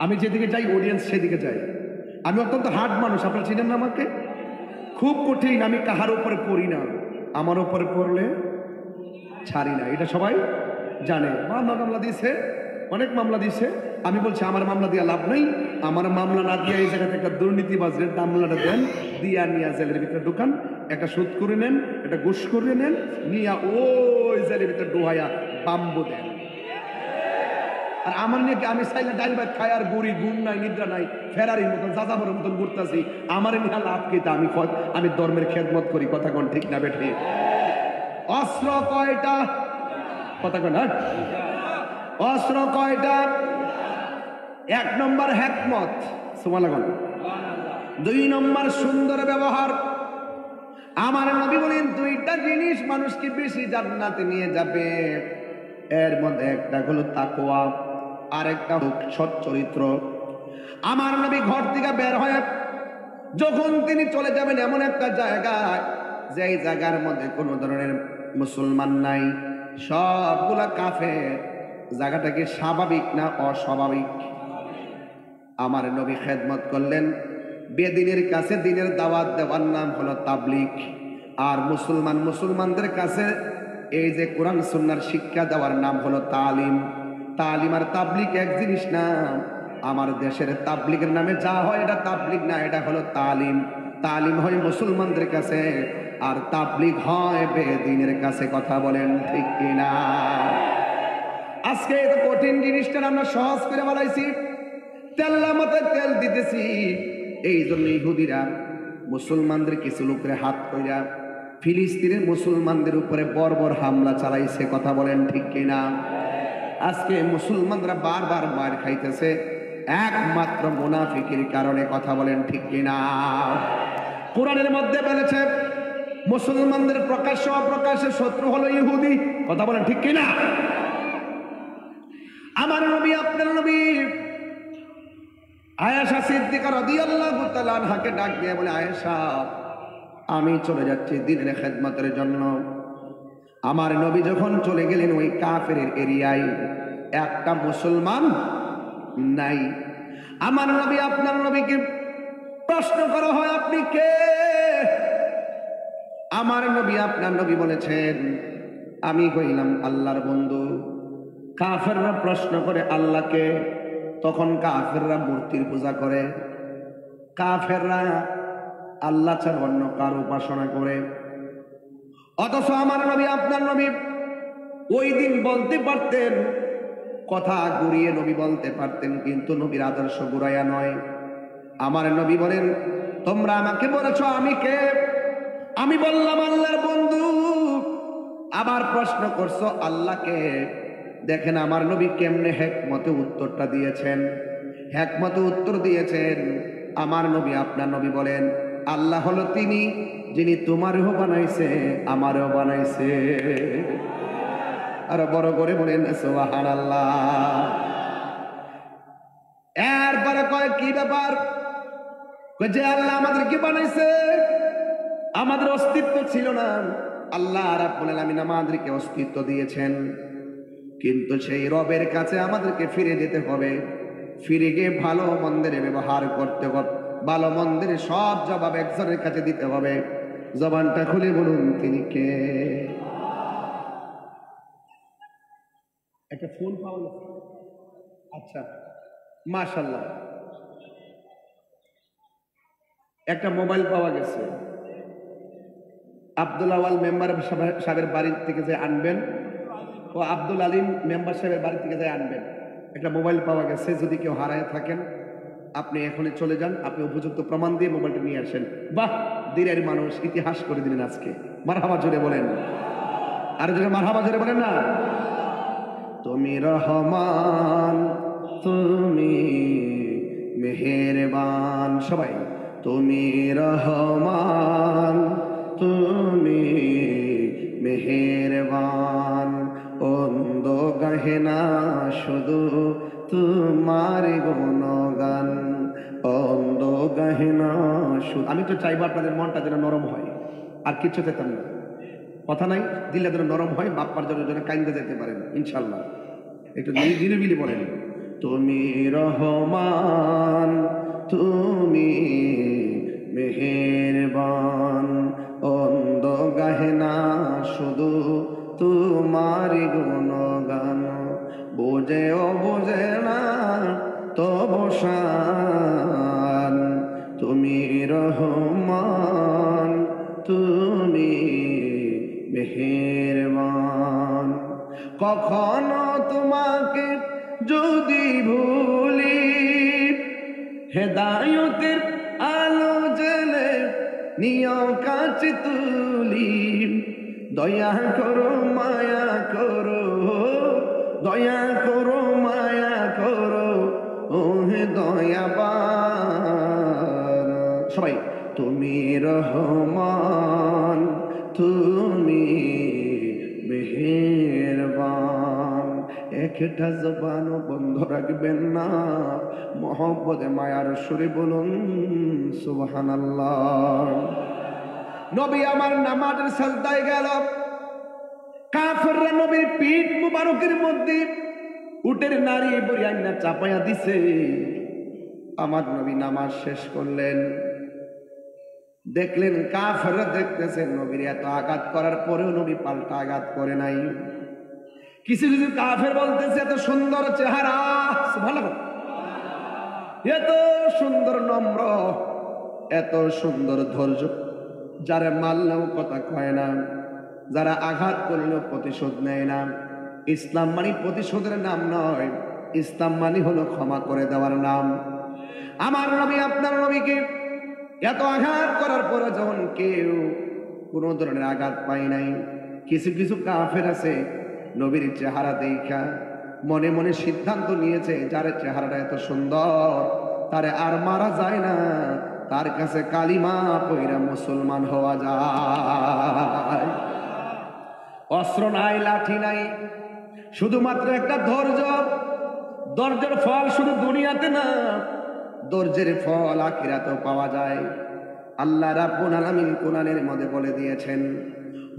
আমি যেদিকে যাই অডিয়েন্স সেদিকে যাই। আমি অত্যন্ত হার্ড মানুষ, আপনারা চিনেন না আমাকে, খুব কঠিন। আমি কাহার উপরে পড়ি না, আমার উপরে পড়লে ছাড়ি না, এটা সবাই জানে। মামলা দিয়েছে, অনেক মামলা দিয়েছে। আমি বলছি আমার মামলা দিয়া লাভ নাই, আমার মামলা না দিয়ে এই জায়গাতে একটা দুর্নীতিবাজের মামলাটা দেন, দিয়া নিয়ে জেলের ভিতরে ঢুকান, একটা সুদ করে নেন, একটা ঘুষ করে নেন, নিয়ে ওই জেলের ভিতরে ডোহাইয়া বাম্বু দেন। আর আমার নিয়ে আমি চাইলে ডাইল ভাত খাই আর গুড়ি গুণ নাই, নিদ্রা নাই, ফেরারির মতন যাযাবরের মতন ঘুরতেছি, আমার নিয়ে লাভ কি? আমি ধর্মের খেদমত করি, কথা কোন ঠিক না বেঠে? অস্ত্র কয়টা? কথা কোন না, অস্ত্র কয়টা? 1 নম্বর হিকমত, সুবহানাল্লাহ। 2 নম্বর সুন্দর ব্যবহার। আমার নবী বলেন 2টা জিনিস মানুষকে বেশি জান্নাতে নিয়ে যাবে, এর মধ্যে একটা হলো তাকওয়া, আর একটা হলো সৎ চরিত্র। আমার নবী ঘর থেকে বের হয়ে যখন তিনি চলে যাবেন এমন একটা জায়গায়, যেই জায়গার মধ্যে কোনো ধরনের মুসলমান নাই, সবগুলা কাফের, জায়গাটা কি স্বাভাবিক না অস্বাভাবিক? আমার নবী খেদমত করলেন। বেদিনের কাছে দিনের দাওয়াত দেওয়ার নাম হলো তাবলীগ, আর মুসলমানদের কাছে এই যে কোরআন সুন্নাহর শিক্ষা দেওয়ার নাম হলো তালিম। তালিম আর তাবলীগ এক জিনিস না। আমার দেশের তাবলীগের নামে যা হয় এটা তাবলীগ না, এটা হলো তালিম। তালিম হয় মুসলমানদের কাছে, আর তাবলীগ হয় বেদিনের কাছে। কথা বলেন ঠিক কিনা? আজকে এত কঠিন জিনিসটা আমরা সহজ করে বলাইছি, তেল্লা মাথায় তেল দিতেছি। এই জন্য ইহুদিরা মুসলমানদের কিছু লোকের হাত কইরা ফিলিস্তিনের মুসলমানদের উপরে বর্বর হামলা চালাইছে। কথা বলেন ঠিক কিনা? আজকে মুসলমানরা বারবার মার খাইতেছে একমাত্র মুনাফিকের কারণে। কথা বলেন ঠিক কিনা? কোরআনের মধ্যে বলেছে মুসলমানদের প্রকাশ্য অপ্রকাশ্যে শত্রু হলো ইহুদি। কথা বলেন ঠিক কিনা? আমার নবী, আপনার নবী আয়েশা সিদ্দিকা রাদিয়াল্লাহু তাআলা আনহাকে ডাক দিয়ে বলে, আয়েশা আমি চলে যাচ্ছি দ্বীনের খেদমতের জন্য। আমার নবী যখন চলে গেলেন ওই কাফের এরিয়ায় একটা মুসলমান নাই। আমার নবী, আপনার নবীকে প্রশ্ন করা হয় আপনি কে? আমার নবী, আপনার নবী বলেছেন আমি হইলাম আল্লাহর বন্ধু। কাফেররা প্রশ্ন করে আল্লাহকে, তখন কাফেররা মূর্তির পূজা করে, কাফেররা আল্লাহ ছাড়া অন্য কার উপাসনা করে। অথচ আমার নবী, আপনার নবী ওই দিন বলতে পারতেন, কথা ঘুরিয়ে নবী বলতে পারতেন, কিন্তু নবীর আদর্শ ঘুরাইয়া নয়। আমার নবী বলেন তোমরা আমাকে বলেছো আমি কে? আমি বললাম আল্লাহর বন্ধু। আবার প্রশ্ন করছো আল্লাহকে। দেখেন আমার নবী কেমনে হিকমতে উত্তরটা দিয়েছেন। হিকমতে উত্তর দিয়েছেন। আমার নবী, আপনার নবী বলেন আল্লাহ হলো তিনি যিনি তোমারও বানাইছে আমারও বানাইছে। আর বড় করে বলেন সুবহানাল্লাহ। এরপরে কয় কি ব্যাপার? যে আল্লাহ আমাদেরকে বানাইছে, আমাদের অস্তিত্ব ছিল না। আল্লাহ রাব্বুল আলামিন আমাদেরকে অস্তিত্ব দিয়েছেন, কিন্তু সেই রবের কাছে আমাদেরকে ফিরে যেতে হবে। ফিরে গিয়ে ভালো মন্দের ব্যবহার করতে হবে, ভালো মন্দের সব জবাব একজনের কাছে দিতে হবে। জবানটা খুলে বলুন তিনি কে? একটা ফোন পাওয়া, আচ্ছা মাশাআল্লাহ, একটা মোবাইল পাওয়া গেছে। আব্দুল আওয়াল মেম্বার সাহেবের বাড়ি থেকে যে আনবেন, ও আব্দুল আলিম মেম্বার সাহেবের বাড়ি থেকে যে আনবেন। একটা মোবাইল পাওয়া গেছে, যদি কেউ হারায় থাকেন আপনি এখনই চলে যান, আপনি উপযুক্ত প্রমাণ দিয়ে মোবাইলটা নিয়ে আসেন। বাহ, দিনের মানুষ ইতিহাস করে দিলেন আজকে। মারহাবা জোরে বলেন, আর জোরে মারহাবা জোরে বলেন না। তুমি রহমান, তুমি মেহেরবান, সবাই তুমি রহমান, তুমি মেহেরবান, অন্ধ গাহে না শুধু তোমার গুণগান, অন্ধ গাহে না শুধু। আমি তো চাইবো আপনাদের মনটা যেন নরম হয়, আর কিছু চেতাম না, কথা নাই, দিলে যেন নরম হয়, বাপ্পার জন্য যেন কাইন্দে যেতে পারেন ইনশাল্লাহ। একটু নিরিবিলি বলেন, তুমি রহমান, তুমি মেহেরবান, অন্ধ গাহে না শুধু তোমার গুণগান, বোঝেও বোঝে না তবু শান, তুমি রহমান, তুমি মেহেরবান। কখনো তোমাকে যদি ভুলি, হেদায়তের আলো জেলে নিও কাছে তুলি, দয়া করো মায়া করো, দয়া করো মায়া করো, ওহে দয়াবান। সবাই তুমি রহমান, তুমি মেহেরবান। একটা জবানও বন্ধ রাখবেন না, মহব্বতে মায়ার সুরে বলুন সুবহানাল্লাহ। নবী আমার নামাজের সাজদায় গেল, কাফেররা নবীর পিঠ মুবারকের মধ্যে উটের নারী বরিয়ান্না চাপাইয়া দিছে। আমার নবী নামাজ শেষ করলেন, দেখলেন কাফেররা দেখতেছেন নবীর এত আঘাত করার পরেও নবী পাল্টা আঘাত করে নাই। কিছু কিছু কাফের বলতেছে এত সুন্দর চেহারা, ভালো, এত সুন্দর নম্র, এত সুন্দর ধৈর্য, যারা মারলেও কথা কয় না, যারা আঘাত করলেও প্রতিশোধ নেয় না। ইসলাম মানে প্রতিশোধের নাম নয়, ইসলাম মানে হলো ক্ষমা করে দেওয়ার নাম। আমার নবী আপনার নবীকে এত আঘাত করার পরে যখন কেউ কোনো ধরনের আঘাত পায় নাই, কিছু কিছু কাফের আছে নবীর চেহারা দেখা মনে মনে সিদ্ধান্ত নিয়েছে, যার চেহারাটা এত সুন্দর তারে আর মারা যায় না, তার কাছে কালিমা পইরা মুসলমান হওয়া যায়। অস্ত্র নাই, লাঠি নাই, শুধুমাত্র একটা ধৈর্য। ধৈর্যের ফল শুধু দুনিয়াতে না, ধৈর্যের ফল আখিরাতেও পাওয়া যায়। আল্লাহ রাব্বুল আলামিন কোরআনের মধ্যে বলে দিয়েছেন,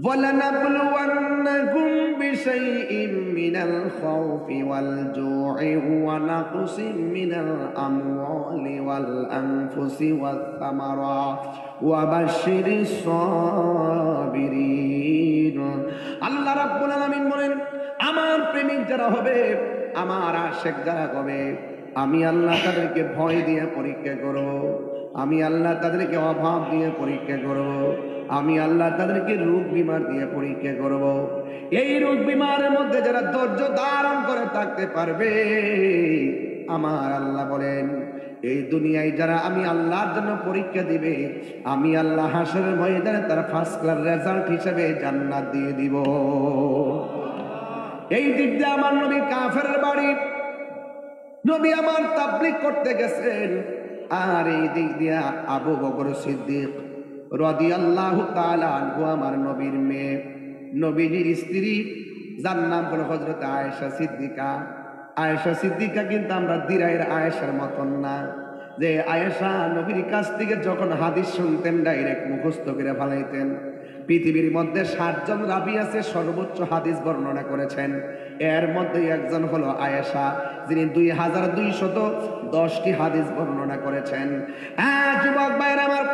وَلَنَبْلُوَنَّكُمْ بِشَيْءٍ مِّنَ الْخَوْفِ وَالْجُوعِ وَنَقْصٍ مِّنَ الْأَمْوَالِ وَالْأَنفُسِ وَالثَّمَرَاتِ وَبَشِّرِ الصَّابِرِينَ। আল্লাহ রাব্বুল আলামিন বলেন, আমার প্রেমিক যারা হবে, আমার আশিক যারা হবে, আমি আল্লাহ তাদেরকে ভয় দিয়ে পরীক্ষা করব, আমি আল্লাহ তাদেরকে অভাব দিয়ে পরীক্ষা করব, আমি আল্লাহ তাদেরকে রোগ বিমার দিয়ে পরীক্ষা করব। এই রোগ বিমারের মধ্যে যারা ধৈর্য ধারণ করে থাকতে পারবে, আমার আল্লাহ বলেন, এই দুনিয়ায় যারা আমি আল্লাহর জন্য পরীক্ষা দিবে, আমি আল্লাহ হাসরের ময়দানে তার ফার্স্ট ক্লাস রেজাল্ট হিসেবে জান্নাত দিয়ে দিব। এই দিক দিয়ে আমার নবী কাফেরের বাড়ি, নবী আমার তাবলীগ করতে গেছেন, আর এই দিক দিয়া আবু বকর সিদ্দিক রাদিয়াল্লাহু তাআলা আনহু আমার নবীর মেয়ে, নবীর স্ত্রী, যার নাম হলো হযরত আয়েশা সিদ্দিকা। আয়েশা সিদ্দিকা কিন্তু আমরা দিরাইয়ের আয়েশার মতন না, যে আয়েশা নবীর কাছ থেকে যখন হাদিস শুনতেন ডাইরেক্ট মুখস্থ করে ফেলাইতেন। পৃথিবীর মধ্যে 60 জন রাবী আছে সর্বোচ্চ হাদিস বর্ণনা করেছেন, এর মধ্যে একজন হলো আয়েশা, যিনি 2210টি হাদিস বর্ণনা করেছেন। হ্যাঁ যুবক ভাইরা আমার,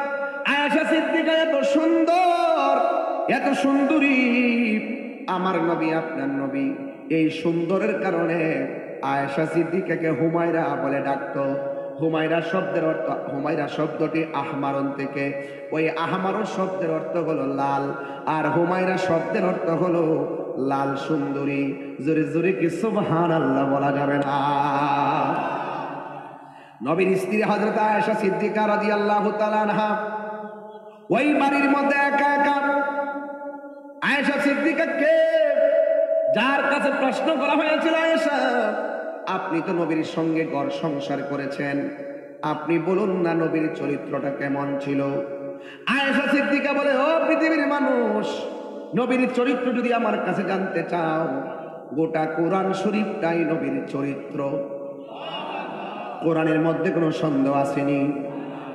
আয়েশা সিদ্দিকা এত সুন্দর, এত সুন্দরী, আমার নবী আপনার নবী এই সুন্দরের কারণে আয়েশা সিদ্দিকাকে হুমায়রা বলে ডাকতো। হুমায়রা শব্দের অর্থ, হুমায়রা শব্দটি আহমারন থেকে, ওই আহমারন শব্দের অর্থ হলো লাল, আর হুমায়রা শব্দের অর্থ হলো লাল সুন্দরী। জোরে জোরে কি সুবহানাল্লাহ বলা যাবে না? নবীর স্ত্রী হযরত আয়েশা সিদ্দিকা রাদিয়াল্লাহু তাআলা আনহা ওই বাড়ির মধ্যে একা একা। আয়েশা সিদ্দিকাকে যার কাছে প্রশ্ন করা হয়েছিল, আয়েশা আপনি তো নবীর সঙ্গে ঘর সংসার করেছেন, আপনি বলুন না নবীর চরিত্রটা কেমন ছিল? আয়েশা সিদ্দিকা বলে, ও পৃথিবীর মানুষ, নবীর চরিত্র যদি আমার কাছে জানতে চাও, গোটা কোরআন শরীফটাই নবীর চরিত্র। কোরআনের মধ্যে কোনো সন্দেহ আসেনি,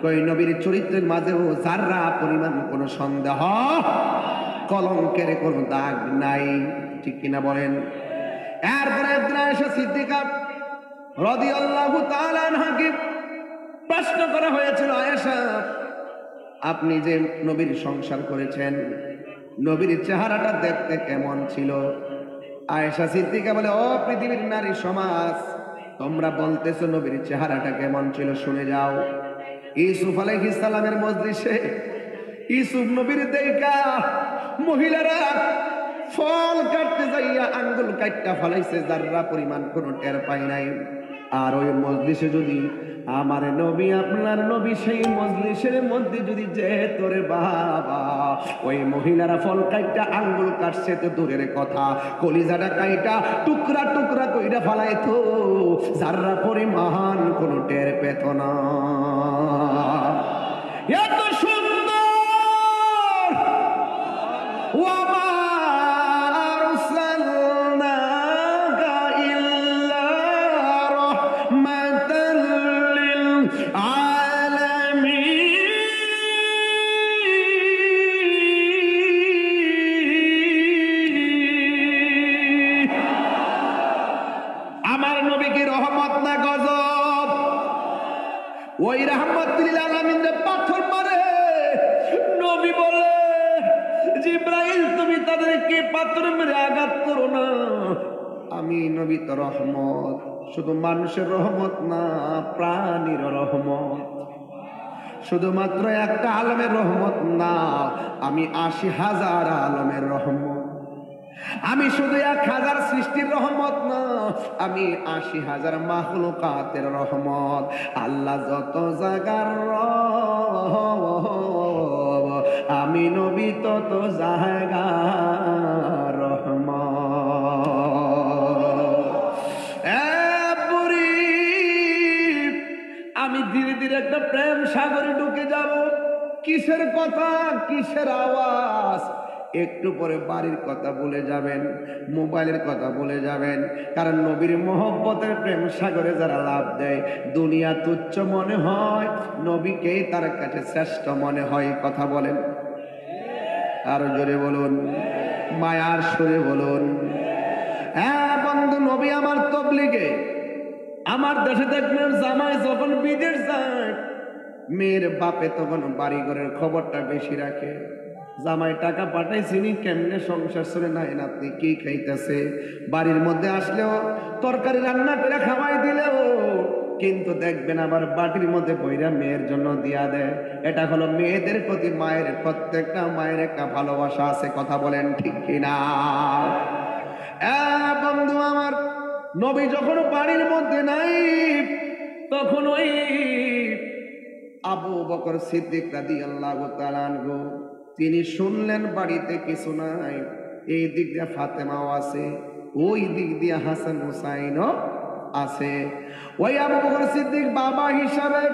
ওই নবীর চরিত্রের মাঝেও যাররা পরিমাণ কোনো সন্দেহ, কলঙ্কের কোনো দাগ নাই, ঠিক কিনা বলেন? এরপরে একদিন আয়েশা সিদ্দিকা রাদিয়াল্লাহু তাআলা আনহাকে প্রশ্ন করা হয়েছিল, আয়েশা আপনি যে নবীর সংসার করেছেন, নবীর চেহারাটা দেখতে কেমন ছিল? আয়েশা সিদ্দিকা বলে, ও পৃথিবীর নারী সমাজ, তোমরা বলতেছো নবীর চেহারাটা কেমন ছিল, শুনে যাও। ইউসুফ আলাইহিস সালামের মজলিসে ইউসুফ নবীর দেখা মহিলারা ফল কাটতে যাইয়া আঙ্গুল কাটটা ফলাইছে, যাররা পরিমাণ কোনো টের পায় নাই। আর ওই মজলিসে যদি আমার নবী, আপনার নবী সেই মজলিসের মধ্যে যদি যে তোরে বাবা, ওই মহিলারা ফল কাইটা আঙ্গুল কাটছে তো দূরের কথা, কলিজাটা কাইটা টুকরা টুকরা কইরা ফালাইতো, যাররা পরিমাণ কোনো টের পেত না। এত সুন্দর ওয়ামা আরসালনাকা ইল্লা রাহমাতাল লিল আলামিন। আমার নবী কি রহমত না গজব? ওই রাহমাতুল আলামিন পাথর মারে, নবী বলে, জিব্রাইল তুমি তাদেরকে পাথর মেরে আঘাত করো না, আমি নবী তো রহমত, শুধু মানুষের রহমত না, প্রাণীর রহমত। শুধুমাত্র একটা আলমের রহমত না, আমি ৮০,০০০ আলমের রহমত। আমি শুধু ১,০০০ সৃষ্টির রহমত না, আমি ৮০,০০০ মাখলুকাতের রহমত। আল্লাহ যত জায়গার রব, আমি নবী তত জায়গার রহমত। আমি ধীরে ধীরে একটা প্রেম সাগরে ঢুকে যাব। কিসের কথা, কিসের আওয়াজ? একটু পরে বাড়ির কথা ভুলে যাবেন, মোবাইলের কথা ভুলে যাবেন, কারণ নবীর মহব্বতের প্রেম সাগরে যারা লাভ দেয়, দুনিয়া তুচ্ছ মনে হয়, নবীকেই তার কাছে শ্রেষ্ঠ মনে হয়। কথা বলেন, আরো জোরে বলুন, মায়ার সুরে বলুন। হ্যাঁ বন্ধু, নবী আমার তবলিগে, আমার দেশে দেখবেন জামাই যখন বিদেশ যায়, মেয়ের বাপে তখন বাড়ি ঘরের খবরটা বেশি রাখে। জামাই টাকা পাঠাইছিনি, কেমনে সংসার চলে, নাই নাতনি কি খাইতেছে, বাড়ির মধ্যে আসলেও তরকারি রান্না করে খাওয়াই দিলেও কিন্তু দেখবেন আবার বাটির মধ্যে বইরা মেয়ের জন্য দিয়া দেয়। এটা হলো মেয়েদের প্রতি মায়ের, প্রত্যেকটা মায়ের একটা ভালোবাসা আছে। কথা বলেন ঠিক কিনা? বন্ধু আমার, নবী যখন বাড়ির মধ্যে নাই, তখন ওই আবু বকর সিদ্দিক রাদিয়াল্লাহু তাআলা আনহু তিনি শুনলেন বাড়িতে কিছু নাই, এই দিক দিয়ে ফাতেমাও আছে, ওই দিক দিয়ে হাসান হুসাইনও আছে। ওই আবু বকর সিদ্দিক বাবা হিসাবে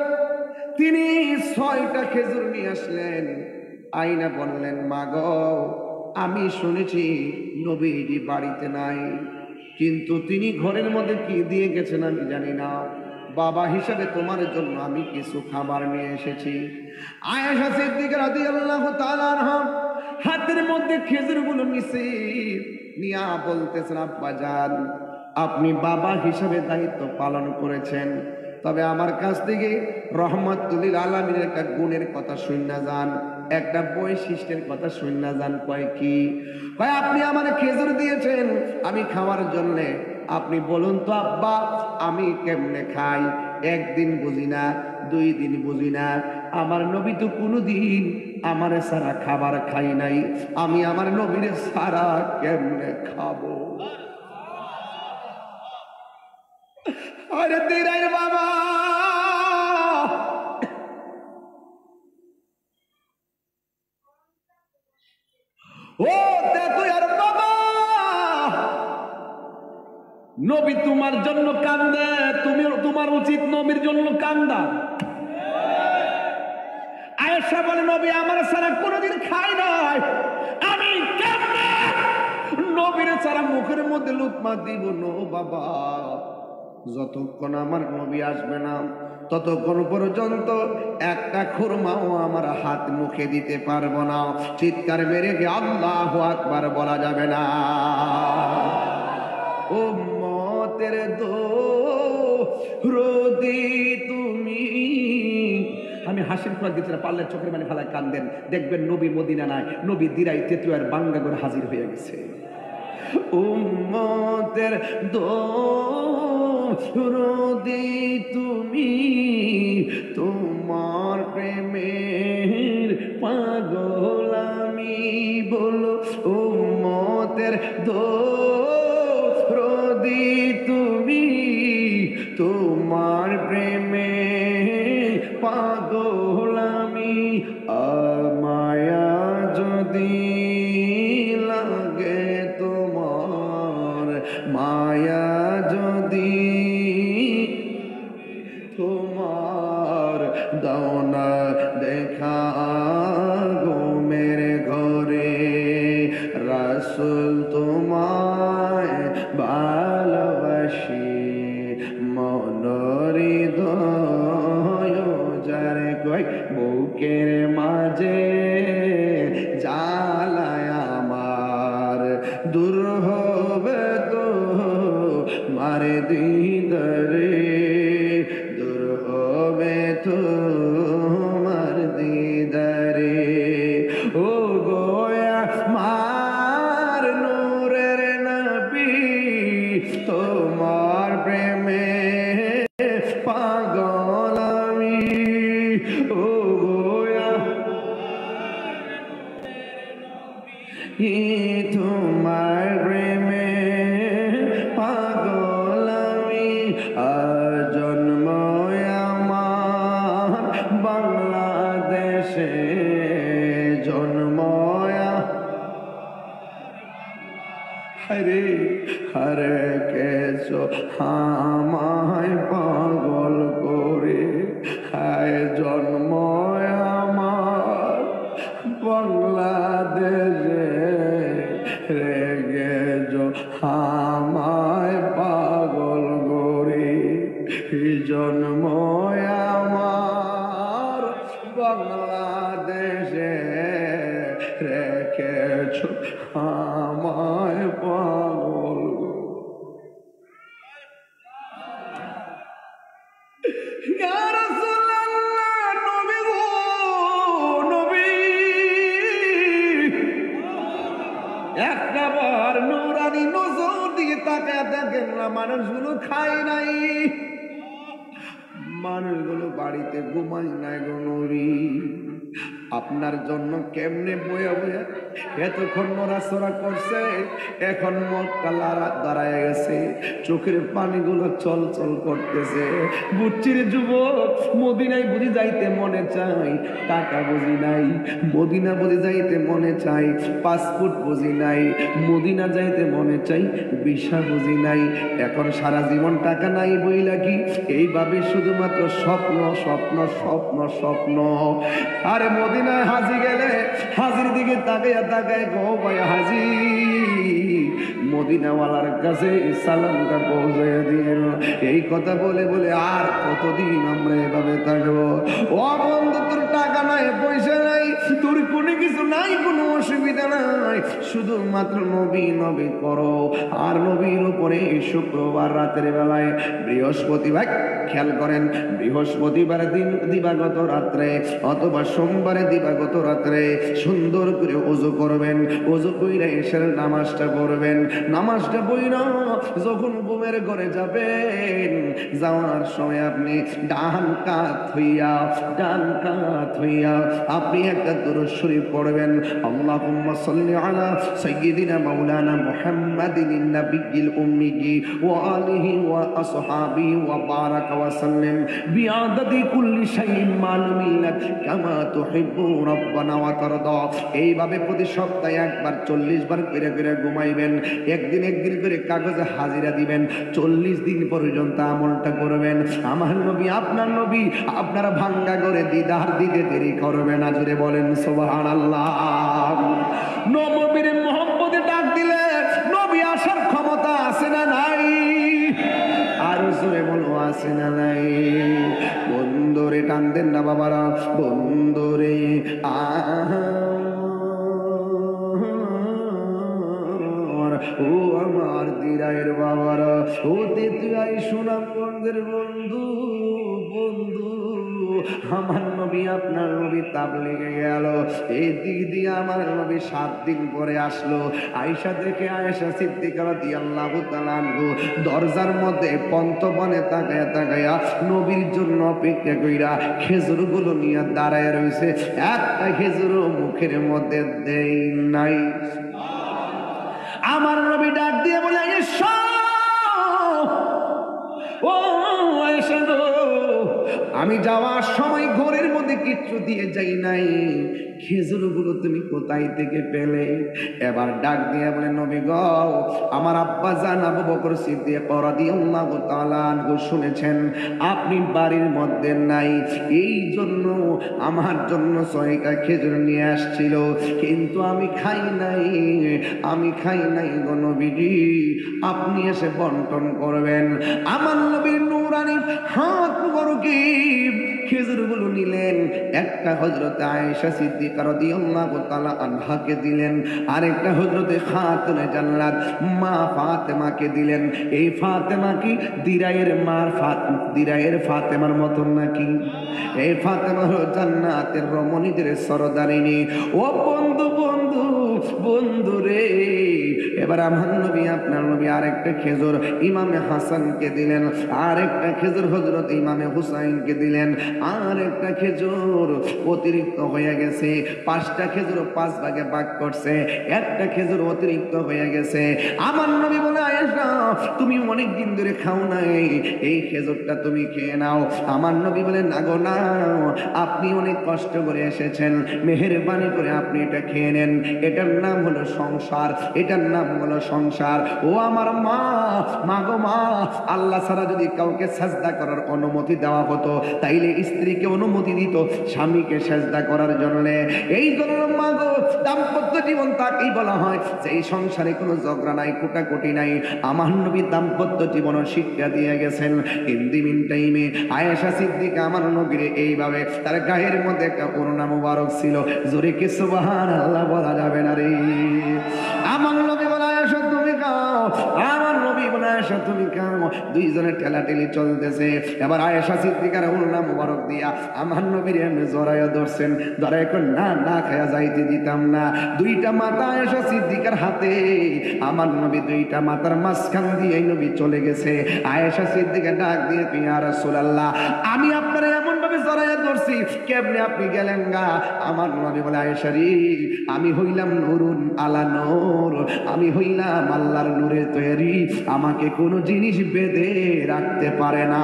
তিনি ৬টা খেজুর নিয়ে আসলেন, আইনা বললেন, মা গো, আমি শুনেছি নবীজি বাড়িতে নাই, কিন্তু তিনি ঘরের মধ্যে কি দিয়ে গেছেন আমি জানি না, বাবা হিসাবে তোমার জন্য আমি কিছু খাবার নিয়ে এসেছি। আয়েশা সিদ্দিকা রাদিয়াল্লাহু তাআলা আনহা হাতের মধ্যে খেজুরগুলো নিছে, নিয়া বলতেছেন, আব্বা জান, আপনি বাবা হিসাবে দায়িত্ব পালন করেছেন, তবে আমার কাছ থেকে রহমাতুল আলামিনের একটা গুণের কথা শুননা যান, একটা বৈশিষ্ট্যের কথা শুননা যান। কয় কি? কয় আপনি আমার খেজুর দিয়েছেন আমি খাওয়ার জন্যে, আপনি বলুন তো আব্বা, আমি কেমনে খাই? একদিন বুঝি না, 2 দিন বুঝি না। আমার নবী তো কোনোদিন আমার সারা খাবার খাই নাই, আমি আমার নবীর সারা কেমনে খাবো? আরে দিরাই বাবা, ও তুই আর বাবা, নবী তোমার জন্য কান্দে, তুমি তোমার উচিত নবীর জন্য কান্দা। আয়েশা বলে নবী আমার সারা কোনোদিন খাই নাই, আমি কেমনে নবীর সারা মুখের মধ্যে লুকমা দিব? নো বাবা, যতক্ষণ আমার নবী আসবে না ততক্ষণ পর্যন্ত একটা খুরমাও আমার হাত মুখে দিতে পারবো না। চিৎকার মেরে গিয়ে আল্লাহু আকবার বলা যাবে না। উম্মতের দোরদি তুমি, আমি হাসির খোরাক দিচ্ছি না, পারলে চোখের মানে ফালায় কান্দেন, দেখবেন নবী মদিনা নাই, নবী দিরাই তেতুয়ার বাঙ্গাগর হাজির হয়ে গেছে। উম্মতের দোরদি তুমি, তোমার প্রেমের পাগল আমি, বলো উম্মতের দোরদি তুমি, তোমার প্রেমের পাগল আমি। মায়া যদি লাগে তোমার, মায়া যদি তোমার, দাও না দেখা ঘুমের ঘরে, রাসূল তোমায় ভালোবাসি, মনরি হৃদয় যারে কই বুকের মাঝে জ্বালায় আমার, দূর হবে তো মারে দিদারে, দূর হবে তো মার দিদারে। ও গোয়া মার নূরের নবী, তোমার প্রেমে পাগল আমি। ও গোয়া তোমার প্রেমে পাগল আমি। জন্ম আমার বাংলাদেশে, জন্ম হরে হরে কেছো আমায় পাগল করে, হায় জন্ম আমার বাংলাদেশে, রেগে আমায় পাগল করে, জন্ম আমার বাংলাদেশে, রেখেছ আমায় পাগল। ইয়া রাসূলুল্লাহ, নবী গো নবী, একবার নূরানি নজর দিয়ে তাকায় দেখেন না, মানুষগুলো খায় নাই, মানুষগুলো বাড়িতে ঘুমাই নাই গো নবী। আপনার জন্য কেমনে বয়া বয়া এতক্ষণ নড়াচড়া করছে, এখন মনটা দাঁড়ায় গেছে, চোখের পানিগুলো চল চল করতেছে। বুঝছি রে যুবক, মদিনায় বুঝি যাইতে মনে চাই, টাকা বুঝি নাই, মদিনা বুঝি যাইতে মনে চাই, পাসপোর্ট বুঝি নাই, মদিনা যাইতে মনে চাই, ভিসা বুঝি নাই, এখন সারা জীবন টাকা নাই বইলা কি এইভাবে শুধুমাত্র স্বপ্ন স্বপ্ন স্বপ্ন স্বপ্ন। আরে মদিনায় হাজি গেলে হাজির দিকে তাকাইয়া তাকায় গো ভাই হাজি, মদিনাওয়ালার কাছে সালামটা পৌঁছে দিল। এই কথা বলে বলে আর কতদিন আমরা এভাবে থাকবো? ও বন্ধু, তোর টাকা নাই, পয়সা নাই, তোর কোনো কিছু নাই, কোনো অসুবিধা নাই, শুধুমাত্র নবী নবী করো। আর নবীর উপরে শুক্রবার রাতের বেলায় বৃহস্পতিবার খেয়াল করেন, বৃহস্পতিবার দিন দিবাগত রাত্রে অথবা সোমবারে দিবাগত রাত্রে সুন্দর করে ওযু করবেন, ওযু কইরা এশার নামাজটা পড়বেন। নামাজটা পড়া যখন ঘুমের ঘরে যাবেন, যাওয়ার সময় আপনি ডান কাত হইয়া আপনি একটা দুরূদ শরীফ পড়বেন। আল্লাহুম্মা সাল্লি আলা সাইয়্যিদিনা মাওলানা মুহাম্মাদিন নাবিয়্যিল উম্মি ওয়া আলিহি ওয়া আসহাবিহি ওয়া বারাকা ওয়া সাল্লিম বিআদাদি কুল্লি শাইইন মালুমিল্লাক কামা তুহিব্বু রাব্বানা ওয়া তারদা। এইভাবে প্রতি সপ্তাহে একবার 40 বার করে ঘুমাইবেন। একদিন করে কাগজে হাজিরা দিবেন। 40 দিন পর্যন্ত আমলটা করবেন। আমার নবী আপনার নবী আপনারা ভাঙ্গা করে দিদার দিতে দেরি করবে না। জুড়ে বলেন সুবহানাল্লাহ। নবীর মোহাম্মদে ডাক দিলে নবী আসার ক্ষমতা আছে না নাই? আর জোরে বলো আছে না নাই? বন্ধুরে টান দেন না বাবারা, বন্ধুরে ও আমার দিরাইয়ের বাবারা, ও তেতুয়াই সুনামগঞ্জের বন্ধু, আমার নবী আপনার নবী তাবলীগে গেল। এই দিক দিয়ে আমার নবী 7 দিন পরে আসলো। আয়েশা দেখে আয়েশা সিদ্দিকা রাদিয়াল্লাহু তাআলা আনহু দরজার মধ্যে পন্তবনে তাকায়া নবীর জন্য অপেক্ষা কইরা খেজুরগুলো নিয়ে দাঁড়ায় রইছে। একটা খেজুরও মুখের মধ্যে দেই নাই। আমার নবী ডাক দিয়ে বলে, আয়েশা, ও আয়েশা গো, আমি যাওয়ার সময় ঘরের মধ্যে কিচ্ছু দিয়ে যাই নাই, খেজুরগুলো তুমি কোথায় থেকে পেলে? এবার ডাক দিয়ে বলে, নবী গো, আমার আব্বা জান আবু বকর সিদ্দিক রাদিয়াল্লাহু তাআলা আনহু শুনেছেন আপনি বাড়ির মধ্যে নাই, এই জন্য আমার জন্য 6টা খেজুর নিয়ে আসছিল, কিন্তু আমি খাই নাই গো নবীজি, আপনি এসে বন্টন করবেন। আমার নবীর নূরানি হাত মুবারক খেজুরগুলো নিলেন, একটা হযরতে আয়েশা সিদ্দিকা রাদিয়াল্লাহু তাআলা আনহাকে দিলেন, আরেকটা হযরতে খাতুনে জান্নাত মা ফাতেমাকে দিলেন। এই ফাতেমা কি দিরায়ের ফাতেমার মতন নাকি? এই ফাতেমা হলো জান্নাতের রমণীদের সরদারিনী। ও বন্ধু রে, এবার আমার নবী আপনার নবী আরেকটা খেজুর ইমামে হাসানকে দিলেন, আরেকটা খেজুর হযরত ইমামে হুসাইনকে দিলেন, আরেকটা খেজুর অতিরিক্ত হয়ে গেছে। 5টা খেজুর 5 ভাগে ভাগ করছে, একটা খেজুর অতিরিক্ত হয়ে গেছে। আমার নবী বলে, আয়েশা, তুমি অনেক দিন ধরে খাও নাই, এই খেজুরটা তুমি খেয়ে নাও। আমার নবী বলে, না গো না, আপনি অনেক কষ্ট করে এসেছেন, মেহেরবানি করে আপনি এটা খেয়ে নেন। এটার নাম হলো সংসার, এটার নাম হলো সংসার। ও আমার মা গো মা, আল্লাহ ছাড়া যদি কাউকে সাজদা করার অনুমতি দেওয়া হতো, তাইলে স্ত্রীকে অনুমতি দিত স্বামীকে সাজদা করার জন্য। এই জন্য মা গো, দাম্পত্য জীবন তাকেই বলা হয় যে এই সংসারে কোনো ঝগড়া নাই, কোটাকুটি নাই। আমার নবী দাম্পত্য জীবনও শিক্ষা দিয়ে গেছেন। ইন টাইমে আয়েশা সিদ্দিকা আমার নবীর এইভাবে তার গায়ের মধ্যে একটা ওড়না মুবারক ছিল, জোরে কি সুবহানাল্লাহ বলা যাবে না রে? আমার নবী বলে, আয়েশা তুমি খাও, আমার নবী বলে, আয়েশা তুমি খাও। দুইজনের ঠেলাঠেলি চলতেছে। এবার আয়েশা সিদ্দিকার ওড়না মুবারক দিয়া আমার নবীর এমনি জড়াইয়া ধরছেন, ধরাই করে না খায়া যাইতে দিতাম না। 2টা মাথা আয়েশা সিদ্দিকার হাতে, আমার নবী 2টা মাথার মাঝখান দিয়ে নবী চলে গেছে। আয়েশা সিদ্দিকা ডাক দিয়ে, ইয়া রাসূলুল্লাহ, আমি আপনারা এমন ভাবে জড়াইয়া ধরছি, কেমনে আপনি গেলেন গা? আমার নবী বলে, আয়েশা রে, আমি হইলাম নূরুন আলা নূর, আমি হইলাম আল্লাহর নূরে তৈরি, আমাকে কোনো জিনিস বেঁধে রাখতে পারে না।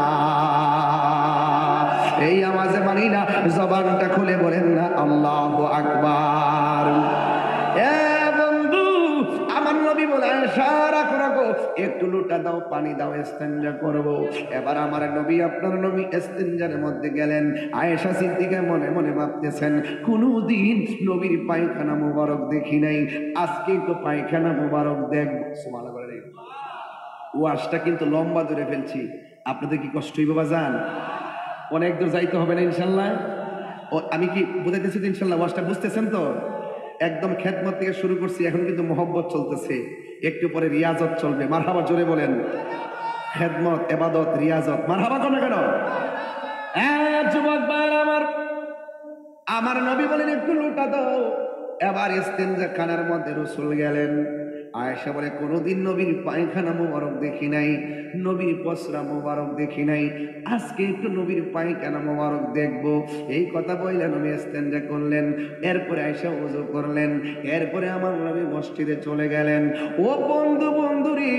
এই আওয়াজে মানি না, জবানটা খুলে বলেন না আল্লাহু আকবার। বন্ধু, আমার নবী বলে, আয়েশা রাখো, একটু লোটা দাও, পানি দাও, ইস্তেঞ্জা করব। এবার আমার নবী আপনার নবী ইস্তেঞ্জার মধ্যে গেলেন। আয়েশা সিদ্দিকা মনে মনে ভাবতেছেন, কোনদিন নবীর পায়খানা মুবারক দেখি নাই, আজকে তো পায়খানা মুবারক দেখব। সুবহানাল্লাহ। ওয়াজটা কিন্তু লম্বা ধরে ফেলছি, আপনাদের কি কষ্ট হইব বাজান? অনেক দূর যাইতে হবে না ইনশাল্লাহ? আমি কি বুঝাইতেছি তো ইনশাল্লাহ? ওয়াজটা বুঝতেছেন তো? একদম খেদমত থেকে শুরু করছি, এখন কিন্তু মোহব্বত চলতেছে, একটু পরে রিয়াজত চলবে। মারহাবা, জোরে বলেন। খেদমত, এবাদত, রিয়াজত। মারহাবা কোন কেন? যুবক ভাইরা আমার নবী বলেন একটু লুটা দাও। এবার ইস্তেঞ্জা খানার মধ্যে রাসূল গেলেন। আয়েশা বলে কোনোদিন নবীর পায়খানা মোবারক দেখি নাই, নবীর পসরা মোবারক দেখি নাই, আজকে একটু নবীর পায়খানা মোবারক দেখবো। এই কথা বললেন, নবী ইস্তেঞ্জা করলেন, এরপরে আয়েশা ওযু করলেন, এরপরে আমার নবী মসজিদে চলে গেলেন। ও বন্ধুরে,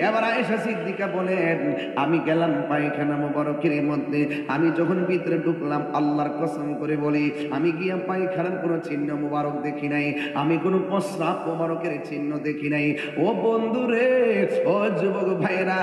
এবার আয়েশা সিদ্দিকা বলেন আমি গেলাম পায়খানা মোবারকের মধ্যে, আমি যখন ভিতরে ঢুকলাম আল্লাহর কসম করে বলি আমি গিয়া পায়খানার কোনো চিহ্ন মোবারক দেখি নাই, আমি কোনো প্রস্রাব মোবারকের চিহ্ন দেখি নাই। ও বন্ধুরে, ও যুবক ভাইরা,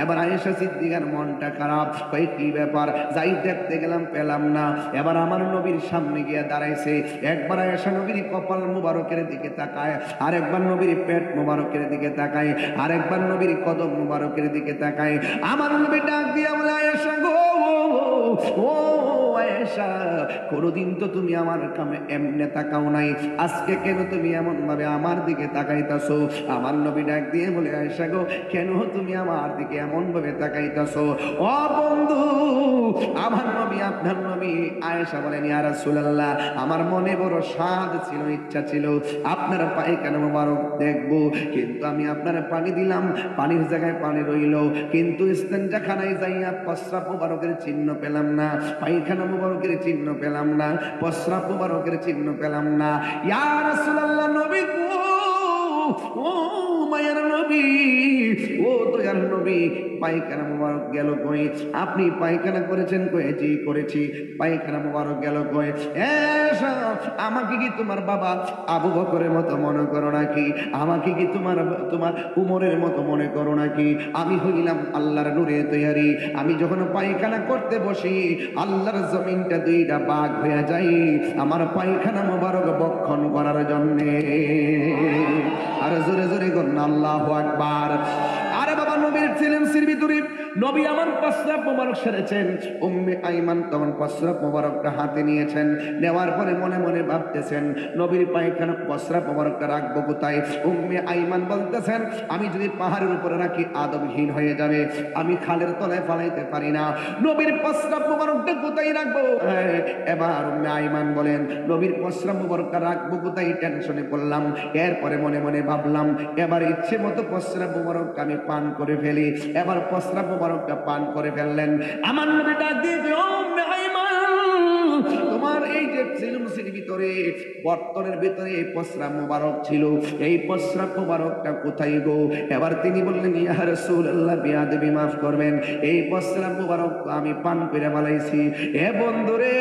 এবার আয়েশা সিদ্দিকার মনটা খারাপ, কই কি ব্যাপার, যাই দেখতে গেলাম পেলাম না। এবার আমার নবীর সামনে গিয়ে দাঁড়াইছে, একবার আয়েশা নবীর কপাল মোবারকের দিকে তাকায়, আরেকবার নবীর পেট মোবারকের দিকে তাকায়, আরেকবার নবীর কদম মোবারকের দিকে তাকায়। আমার নবী ডাক দিয়া বলে আয়েশা গো, ও আয়েশা, কোনদিন তো তুমি আমার কামে এমনে তাকাও নাই, আজকে কেন তুমি এমন ভাবে আমার দিকে তাকাইতাছো? আমার নবী ডাক দিয়ে বলে আয়েশা গো, কেন তুমি আমার দিকে এমন ভাবে তাকাইতাছো? ও বন্ধু, আমার নবী, আপনার নবী। আয়েশা বলেন ইয়া রাসূলুল্লাহ, আমার মনে বড় স্বাদ ছিল, ইচ্ছা ছিল আপনার পায়খানা মোবারক দেখবো, কিন্তু আমি আপনার পানি দিলাম, পানির জায়গায় পানি রইল, কিন্তু ইস্তেঞ্জাখানায় যাইয়া প্রস্রাব মোবারকের চিহ্ন পেলাম না, পায়খানা মোবারকের চিহ্ন পেলাম না, প্রস্রাব মোবারকের চিহ্ন পেলাম না। ইয়া রাসূলুল্লাহ, নবী গো, ও মায়ের নবী, ও দয়ার নবী, পায়খানা মোবারক গেল কই? আপনি পায়খানা করেছেন কই? জি করেছি। পায়খানা মোবারক গেল কই? আমাকে কি তোমার বাবা আবু বকরের মতো মনে করো নাকি? আমাকে কি তোমার উমরের মতো মনে করো নাকি? আমি হইলাম আল্লাহর নূরে তৈরি। আমি যখন পায়খানা করতে বসি আল্লাহর জমিনটা দুইটা ভাগ হয়ে যায় আমার পায়খানা মোবারক বক্ষণ করার জন্যে। আর জোরে জোরে করুন আল্লাহু আকবার। আরে বাবা, নবীর ছিলেন ভিতরে, নবী আমার প্রস্রাব মোবারক সেরেছেন, উম্মে আইমান তখন প্রস্রাব মোবারকটা হাতে নিয়েছেন, নেওয়ার পরে মনে মনে ভাবতেছেন নবীর পায়খানা প্রস্রাব মোবারকটা রাখবো কোথায়? উম্মে আইমান বলতেছেন আমি যদি পাহাড়ের উপরে রাখি আদবহীন হয়ে যাবে, আমি খালের তলায় ফালাইতে পারি না, নবীর প্রস্রাব মোবারকটা কোথায় রাখবো? এবার উম্মে আইমান বলেন নবীর প্রস্রাব মোবারকটা রাখবো কোথায়? টেনশনে পড়লাম, এরপরে মনে মনে ভাবলাম এবার ইচ্ছে মতো প্রস্রাব মোবারকটা আমি পান করে ফেলি। এবার প্রস্রাব মোবারকটা পান করে ফেললেন। আমার নবী ডাক দিয়ে ও উম্মে আইমান, তোমার এই যে সিলুমসির ভিতরে, বর্তনের ভিতরে এই প্রস্রাব মোবারক ছিল, এই প্রস্রাব মোবারকটা কোথায় গো? এবার তিনি বললেন ইয়া রাসূলুল্লাহ, বিয়াদবি মাফ করবেন, এই প্রস্রাব মোবারক আমি পান করে ফেলাইছি। এ বন্ধুরে,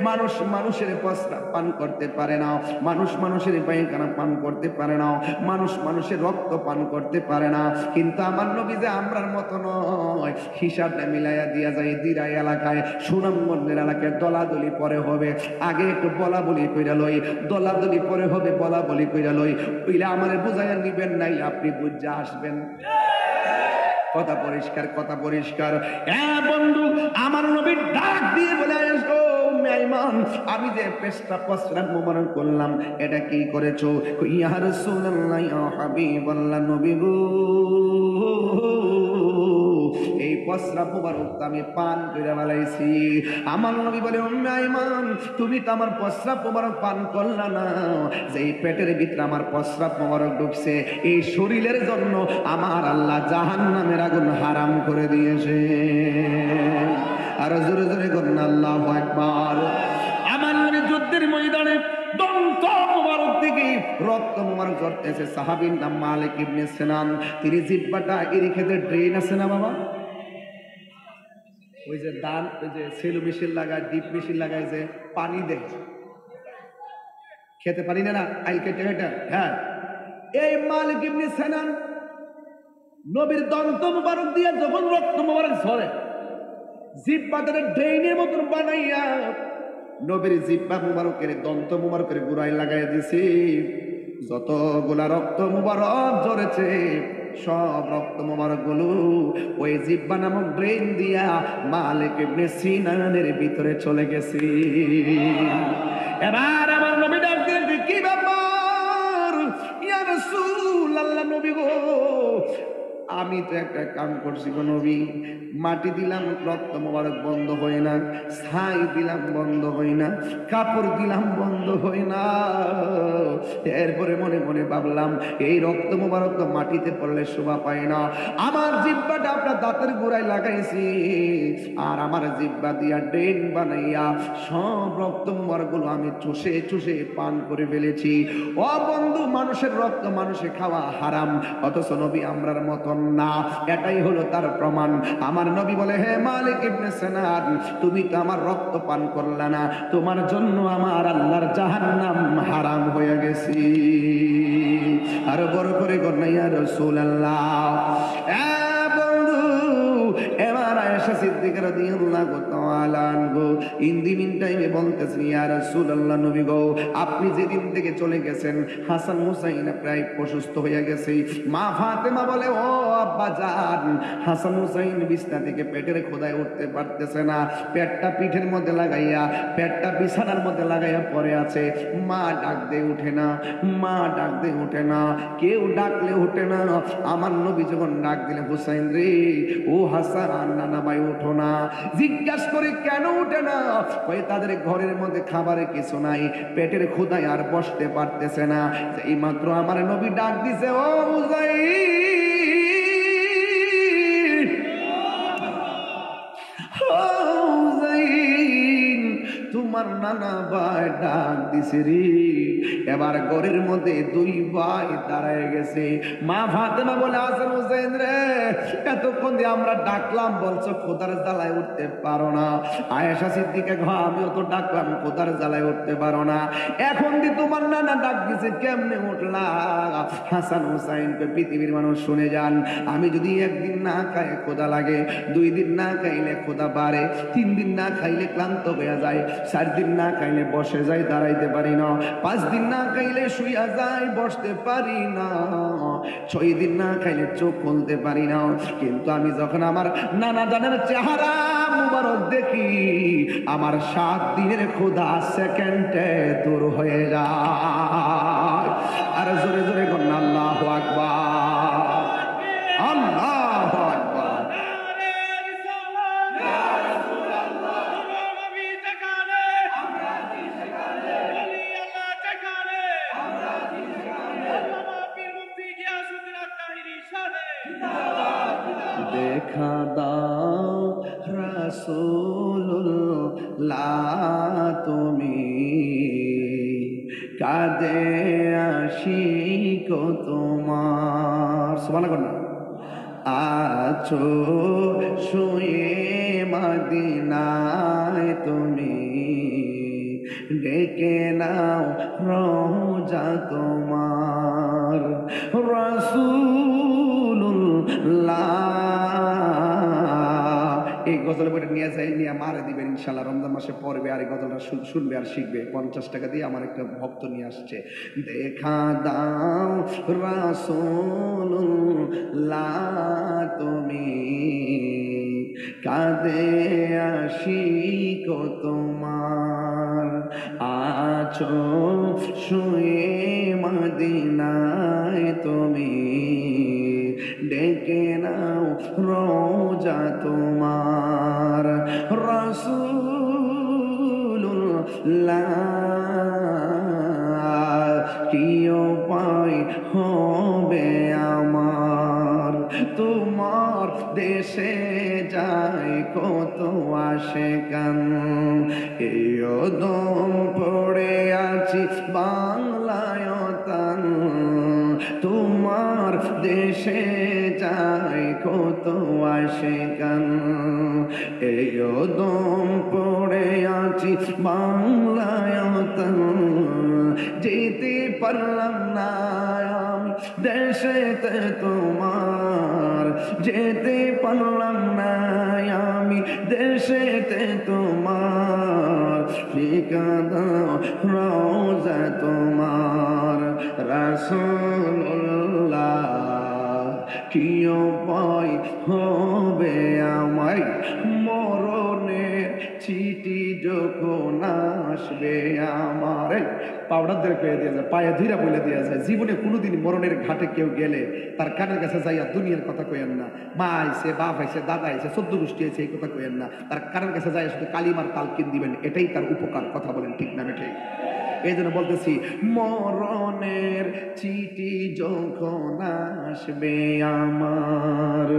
মানুষ মানুষের প্রস্রাব পান করতে পারে না, মানুষ মানুষের পায়খানা পান করতে পারে না, মানুষ মানুষের রক্ত পান করতে পারে না, কিন্তু আমার নবী যে আমরার মতো নয়, হিসাবটা মিলাইয়া দিয়া যায়। দিরাই এলাকায়, সুনামগঞ্জের এলাকায় দলাদলি পরে হবে, আগে একটু বলা বলি কইরা লই, দলাদলি পরে হবে বলা বলি কইরা লই, ওইলে আমারে বুঝাইয়া নিবেন, নাই আপনি বুঝা আসবেন। কথা পরিষ্কার, কথা পরিষ্কার। বন্ধু, আমার নবী ডাক দিয়ে বলে আসো মেহমান, আমি যে পেশটা প্রস্রাব মোবারক করলাম এটা কি করেছো? ইয়া রাসূলুল্লাহ, ইয়া হাবিবাল্লাহ, নবী গো, এই প্রস্রাব মোবারক আমি পান করে ফেলাইছি। আমার নবী বলে উম্মে আইমান, তুমি তো আমার প্রস্রাব মোবারক পান করলা না, যে পেটের ভিতরে আমার প্রস্রাব মোবারক ঢুকছে, এই শরীরের জন্য আমার আল্লাহ জাহান্নামের আগুন হারাম করে দিয়েছে। আর জোরে জোরে করুন আল্লাহু আকবার। আমার নবী যুদ্ধের ময়দানে দন্ত মোবারক থেকে রক্ত মোবারক ঝরতেছে। সাহাবীর নাম মালিক ইবনে সিনান, তিনি জিহ্বাটা এরি খেতে ড্রেন আছে না বাবা, ওই যে দান, ওই যে সেলু মেশিন লাগায়, ডিপ মেশিন লাগায়, যে পানি দেয়, খেতে পারি না আইল কেটে কেটে। হ্যাঁ, এই মালিক ইবনে সিনান নবীর দন্ত মোবারক দিয়ে যখন রক্ত মোবারক ঝরে, জিহ্বাটারে ড্রেনের মতন বানাইয়া নবীর জিহ্বা মুবারকের দন্ত মুবারকের গুড়ায় লাগাই দিছি। যতগুলা রক্ত মুবারক ঝরেছে সব রক্ত মুবারক গুলো ওই জিহ্বা নামক ড্রেন দিয়া মালিক ইবনে সিনানের ভিতরে চলে গেছে। এবার আমার নবী ডাক দিয়ে কি ব্যাপার? ইয়া রাসূলুল্লাহ, নবী গো, আমি তো একটা কাম করছি গো নবী, মাটি দিলাম রক্ত মোবারক বন্ধ হয় না, ছাই দিলাম বন্ধ হয় না, কাপড় দিলাম বন্ধ হয় না। এরপরে মনে মনে ভাবলাম এই রক্ত মোবারক তো মাটিতে পড়লে শোভা পায় না, আমার জিহ্বাটা আপনার দাঁতের গোড়ায় লাগাইছি, আর আমার জিহ্বা দিয়া ড্রেন বানাইয়া সব রক্ত মোবারকগুলো আমি চুষে চুষে পান করে ফেলেছি। ও বন্ধু, মানুষের রক্ত মানুষে খাওয়া হারাম, অথচ নবী আমরার মতন না। এটাই হলো তার প্রমাণ। আমার নবী বলে, হে মালিক ইবনে সিনান, তুমি তো আমার রক্ত পান করলা না, তোমার জন্য আমার আল্লাহর জাহান্নাম হারাম হয়ে গেছে। আর বড় করে কন্যা ইয়া রাসূলুল্লাহ। বন্ধু, এবার আয়েশা সিদ্দিকা রাদিয়াল্লাহু তাআলা আনহু ইন দি মিন টাইমে বলতেছেন, ইয়া রাসূলুল্লাহ, নবী গো, আপনি যেদিন থেকে চলে গেছেন হাসান হুসাইন প্রায় অসুস্থ হয়ে গেছে। মা ফাতেমা বলে, ও আব্বা জান, হাসান হুসাইন বিছনা থেকে পেটের খোদায় উঠতে পারতেছে না, পেটটা পিঠের মধ্যে লাগাইয়া, পেটটা বিছানার মধ্যে লাগাইয়া পড়ে আছে। মা ডাক দিয়ে উঠে না, মা ডাক দিয়ে উঠে না, কেউ ডাকলে উঠে না। আমার নবী যখন ডাক দিলে, হুসাইন রে, ও হাসান, নানা ভাই উঠো না। জিজ্ঞাসা করে কেন উঠে না? কই তাদের ঘরের মধ্যে খাবারের কিছু নাই, পেটের ক্ষুধায় আর বসতে পারতেছে না। এই মাত্র আমার নবী ডাক দিছে, ও হুসাইন, ও হুসাইন, তোমার নানা ভাই ডাক দিছে রে। এবার ঘরের মধ্যে দুই ভাই দাঁড়ায় গেছে। মা ফাতেমা বলে, হাসান হুসাইন রে, এতক্ষণ দিয়ে আমরা ডাকলাম, বলছো খোদার জ্বালায় উঠতে পারো না। আয়েশা সিদ্দিকা, আমিও তো ডাকলাম, খোদার জ্বালায় উঠতে পারো না, এখন দিয়ে তোমার নানা ডাক দিছে, কেমনে উঠলা? হাসান হুসাইনকে পৃথিবীর মানুষ শুনে যান, আমি যদি একদিন না খাই খোদা লাগে, 2 দিন না খাইলে খোদা বাড়ে, 3 দিন না খাইলে ক্লান্ত হয়ে যায়, 4 দিন না খাইলে বসে যাই, দাঁড়াইতে পারি না, 5 দিন না খাইলে শুইয়া যাই, বসতে পারি না, 6 দিন না খাইলে চোখ খুলতে পারি না। কিন্তু আমি যখন আমার নানা জানের চেহারা মুবারক দেখি, আমার 7 দিনের ক্ষুধা সেকেন্ডে দূর হয়ে যায়। আর জোরে জোরে কন্যা আল্লাহু আকবার, আল্লাহু আকবার। দেখা দাও রাসূলুল্লাহ, তুমি কাঁদে আশিক তোমার, সুবহানাল্লাহ, আছো শুয়ে মদিনায় তুমি, ডেকে নাও রওজা তোমার, রাসূলুল্লাহ। এই গজলের বইটা নিয়ে যাই, নিয়ে মারে দিবেন ইনশাল্লাহ, রমজান মাসে পড়বে, আর এই গজলটা শুনবে আর শিখবে। 50 টাকা দিয়ে আমার একটা ভক্ত নিয়ে আসছে। দেখা দাও রাসূলুল্লাহ, তুমি কাঁদে আশিক তোমার, আছো শুয়ে মদিনায় তুমি, ডেকে নাও রওজা তোমার, রাসূলুল্লাহ। কি উপায় হবে আমার, তোমার দেশে যায় কত আশিকান, এই দম পড়ে আছি বাংলায় তান, তোমার দেশে যায় কত আশিকান, এই দম পড়ে আছি বাংলায় তান, যেতে পারলাম না আমি দেশেতে তোমার, যেতে পারলাম না আমি দেশেতে তোমার, ঠিকানা রওজা তোমার, রাসূলুল্লাহ। কি উপায় হবে আমায়, মরণের চিঠি যখন আসবে আমার। এই পাউডার দিয়ে পেয়ে দিয়ে যায়, পায়ে ধীরা বলে দেওয়া যায়। জীবনে কোনোদিন মরণের ঘাটে কেউ গেলে তার কানের কাছে যাইয়া দুনিয়ার কথা কইেন না। মা আইছে, বাপ আইছে, দাদা আইছে, 14 গোষ্ঠী আইছে, এই কথা কইেন না। তার কানের কাছে যাইয়া শুধু কালিমার তালকিন দিবেন, এটাই তার উপকার। কথা বলেন ঠিক না ঠিক? এই জন্য বলতেছি, মরণের চিঠি যখন আসবে আমার,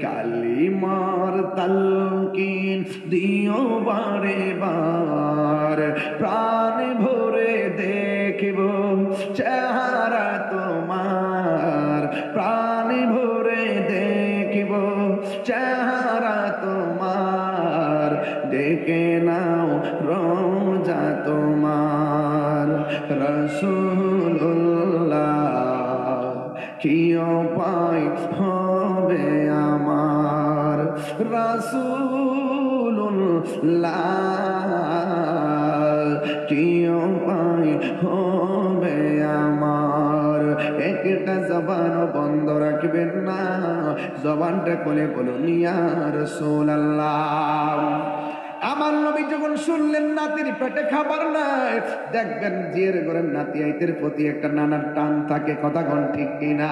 কালিমার তালকিন দিও বারে বার, প্রাণ ভরে দেখব চেহারা তোমার, প্রাণ ভরে দেখব চেহারা তোমার, ডেকে নাও রোজা তোমার। রাসূলুল্লাহ কি উপায় হবে আমার, রাসূলুল্লাহ কি উপায় হবে আমার। একটা জবান বন্ধ রাখবেন না, জবানটা খুলে বলুন ইয়া রাসূলুল্লাহ। আমার নবী যখন শুনলেন নাতির পেটে খাবার নাই, দেখবেন জিয়ের ঘরের নাতি আইতের প্রতি একটা নানার টান থাকে। কথা কোন ঠিক কিনা?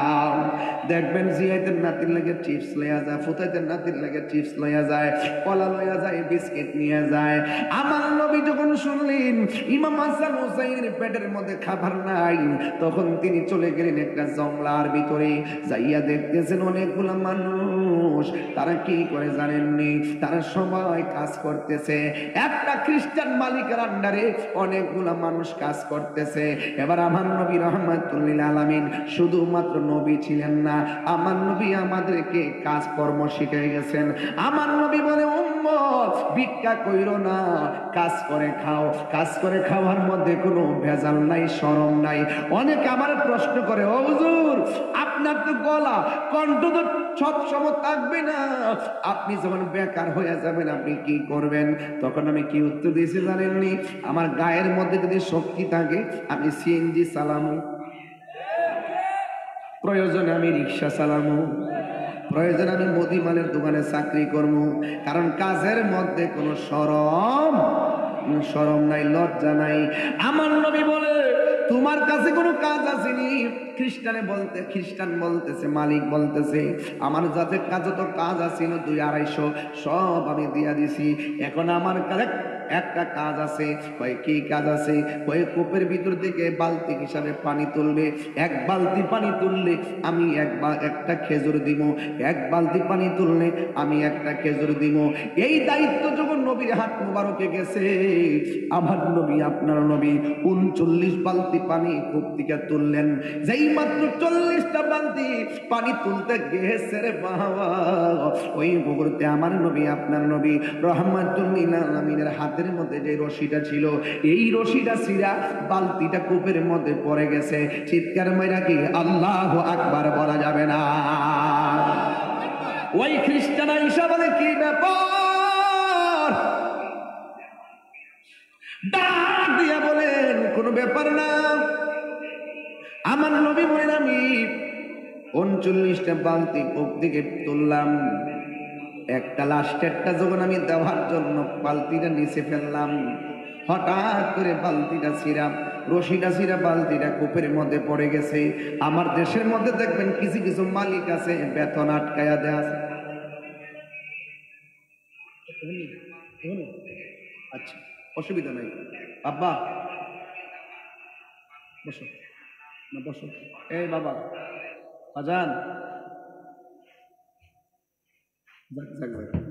দেখবেন জিয়াইতের নাতির লাগে চিপস লইয়া যায়, ফুতাইতের নাতির লাগে চিপস লইয়া যায়, কলা লইয়া যায়, বিস্কিট নিয়ে যায়। আমার নবী যখন শুনলেন ইমাম হাসান হুসাইনের পেটের মধ্যে খাবার নাই, তখন তিনি চলে গেলেন একটা জংলার ভিতরে। যাইয়া দেখতেছেন অনেকগুলা মানুষ, তারা কি করে জানেননি? তারা সবাই কাজ করতেছে। একটা খ্রিস্টান মালিকের আন্ডারে অনেকগুলা মানুষ কাজ করতেছে। এবার আমার নবী রহমাতুল্লিল আলামিন শুধুমাত্র নবী ছিলেন না, আমার নবী আমাদেরকে কাজ কর্ম শিখিয়ে গেছেন। আমার নবী বলে, উম্মত ভিক্ষা কইরো না, কাজ করে খাও। কাজ করে খাওয়ার মধ্যে কোনো ভেজাল নাই, শরম নাই। অনেকে আমার প্রশ্ন করে, ও হুজুর আপনার তো গলা কণ্ঠ তো সব সময় থাকবে না, আপনি যখন বেকার হয়ে যাবেন আপনি কি করবেন? তখন আমি কি উত্তর দিয়েছি জানেননি? আমার গায়ের মধ্যে যদি শক্তি থাকে আমি সিএনজি চালামু, প্রয়োজনে আমি রিক্সা চালামু, প্রয়োজনে আমি মুদিমালের দোকানে চাকরি করবো। কারণ কাজের মধ্যে কোনো শরম নাই, লজ্জা নাই। আমার নবী বলে, তোমার কাছে কোনো কাজ আসেনি। খ্রিস্টান বলতেছে, মালিক বলতেছে, আমার যাতে কাজ তো কাজ আসেন 200-250 সব আমি দিয়া দিছি। এখন আমার কাছে একটা কাজ আছে। কয় কি কাজ আছে? কয় কূপের ভিতর থেকে বালতি হিসাবে পানি তুলবে। এক বালতি পানি তুললে আমি একটা খেজুর দিব, এক বালতি পানি তুললে আমি একটা খেজুর দিব। এই দায়িত্ব যখন নবীর হাত মুবারকে গেছে, আমার নবী আপনার নবী 39 বালতি পানি কূপ থেকে তুললেন। যেই মাত্র 40টা বালতি পানি তুলতে গেছে রে বাবা, ওই মুহূর্তে আমার নবী আপনার নবী রহমাতুল লিল আলামিনের হাতের মধ্যে যে রশিটা ছিল, এই রশিটা ছিঁড়া বালতিটা কূপের মধ্যে পড়ে গেছে। চিৎকার মাইরা কি আল্লাহু আকবার বলা যাবে না? ওই খ্রিস্টান আইসা বলে, কি ব্যাপার? ডাক দিয়া বলেন, কোনো ব্যাপার না। আমার নবী বলেন, আমি 39টা বালতি কূপ থেকে তুললাম, একটা লাস্টেরটা যখন আমি দেওয়ার জন্য বালতিটা নিচে ফেললাম, হঠাৎ করে বালতিটা ছিঁড়া, রশিটা ছিঁড়া বালতিটা কূপের মধ্যে পড়ে গেছে। আমার দেশের মধ্যে দেখবেন কিছু কিছু মালিক আছে বেতন আটকায়া দেয়া আছে। আচ্ছা, অসুবিধা নাই, আব্বা বসো না, বসো। এই বাবা আজান, যাক যাক যাক।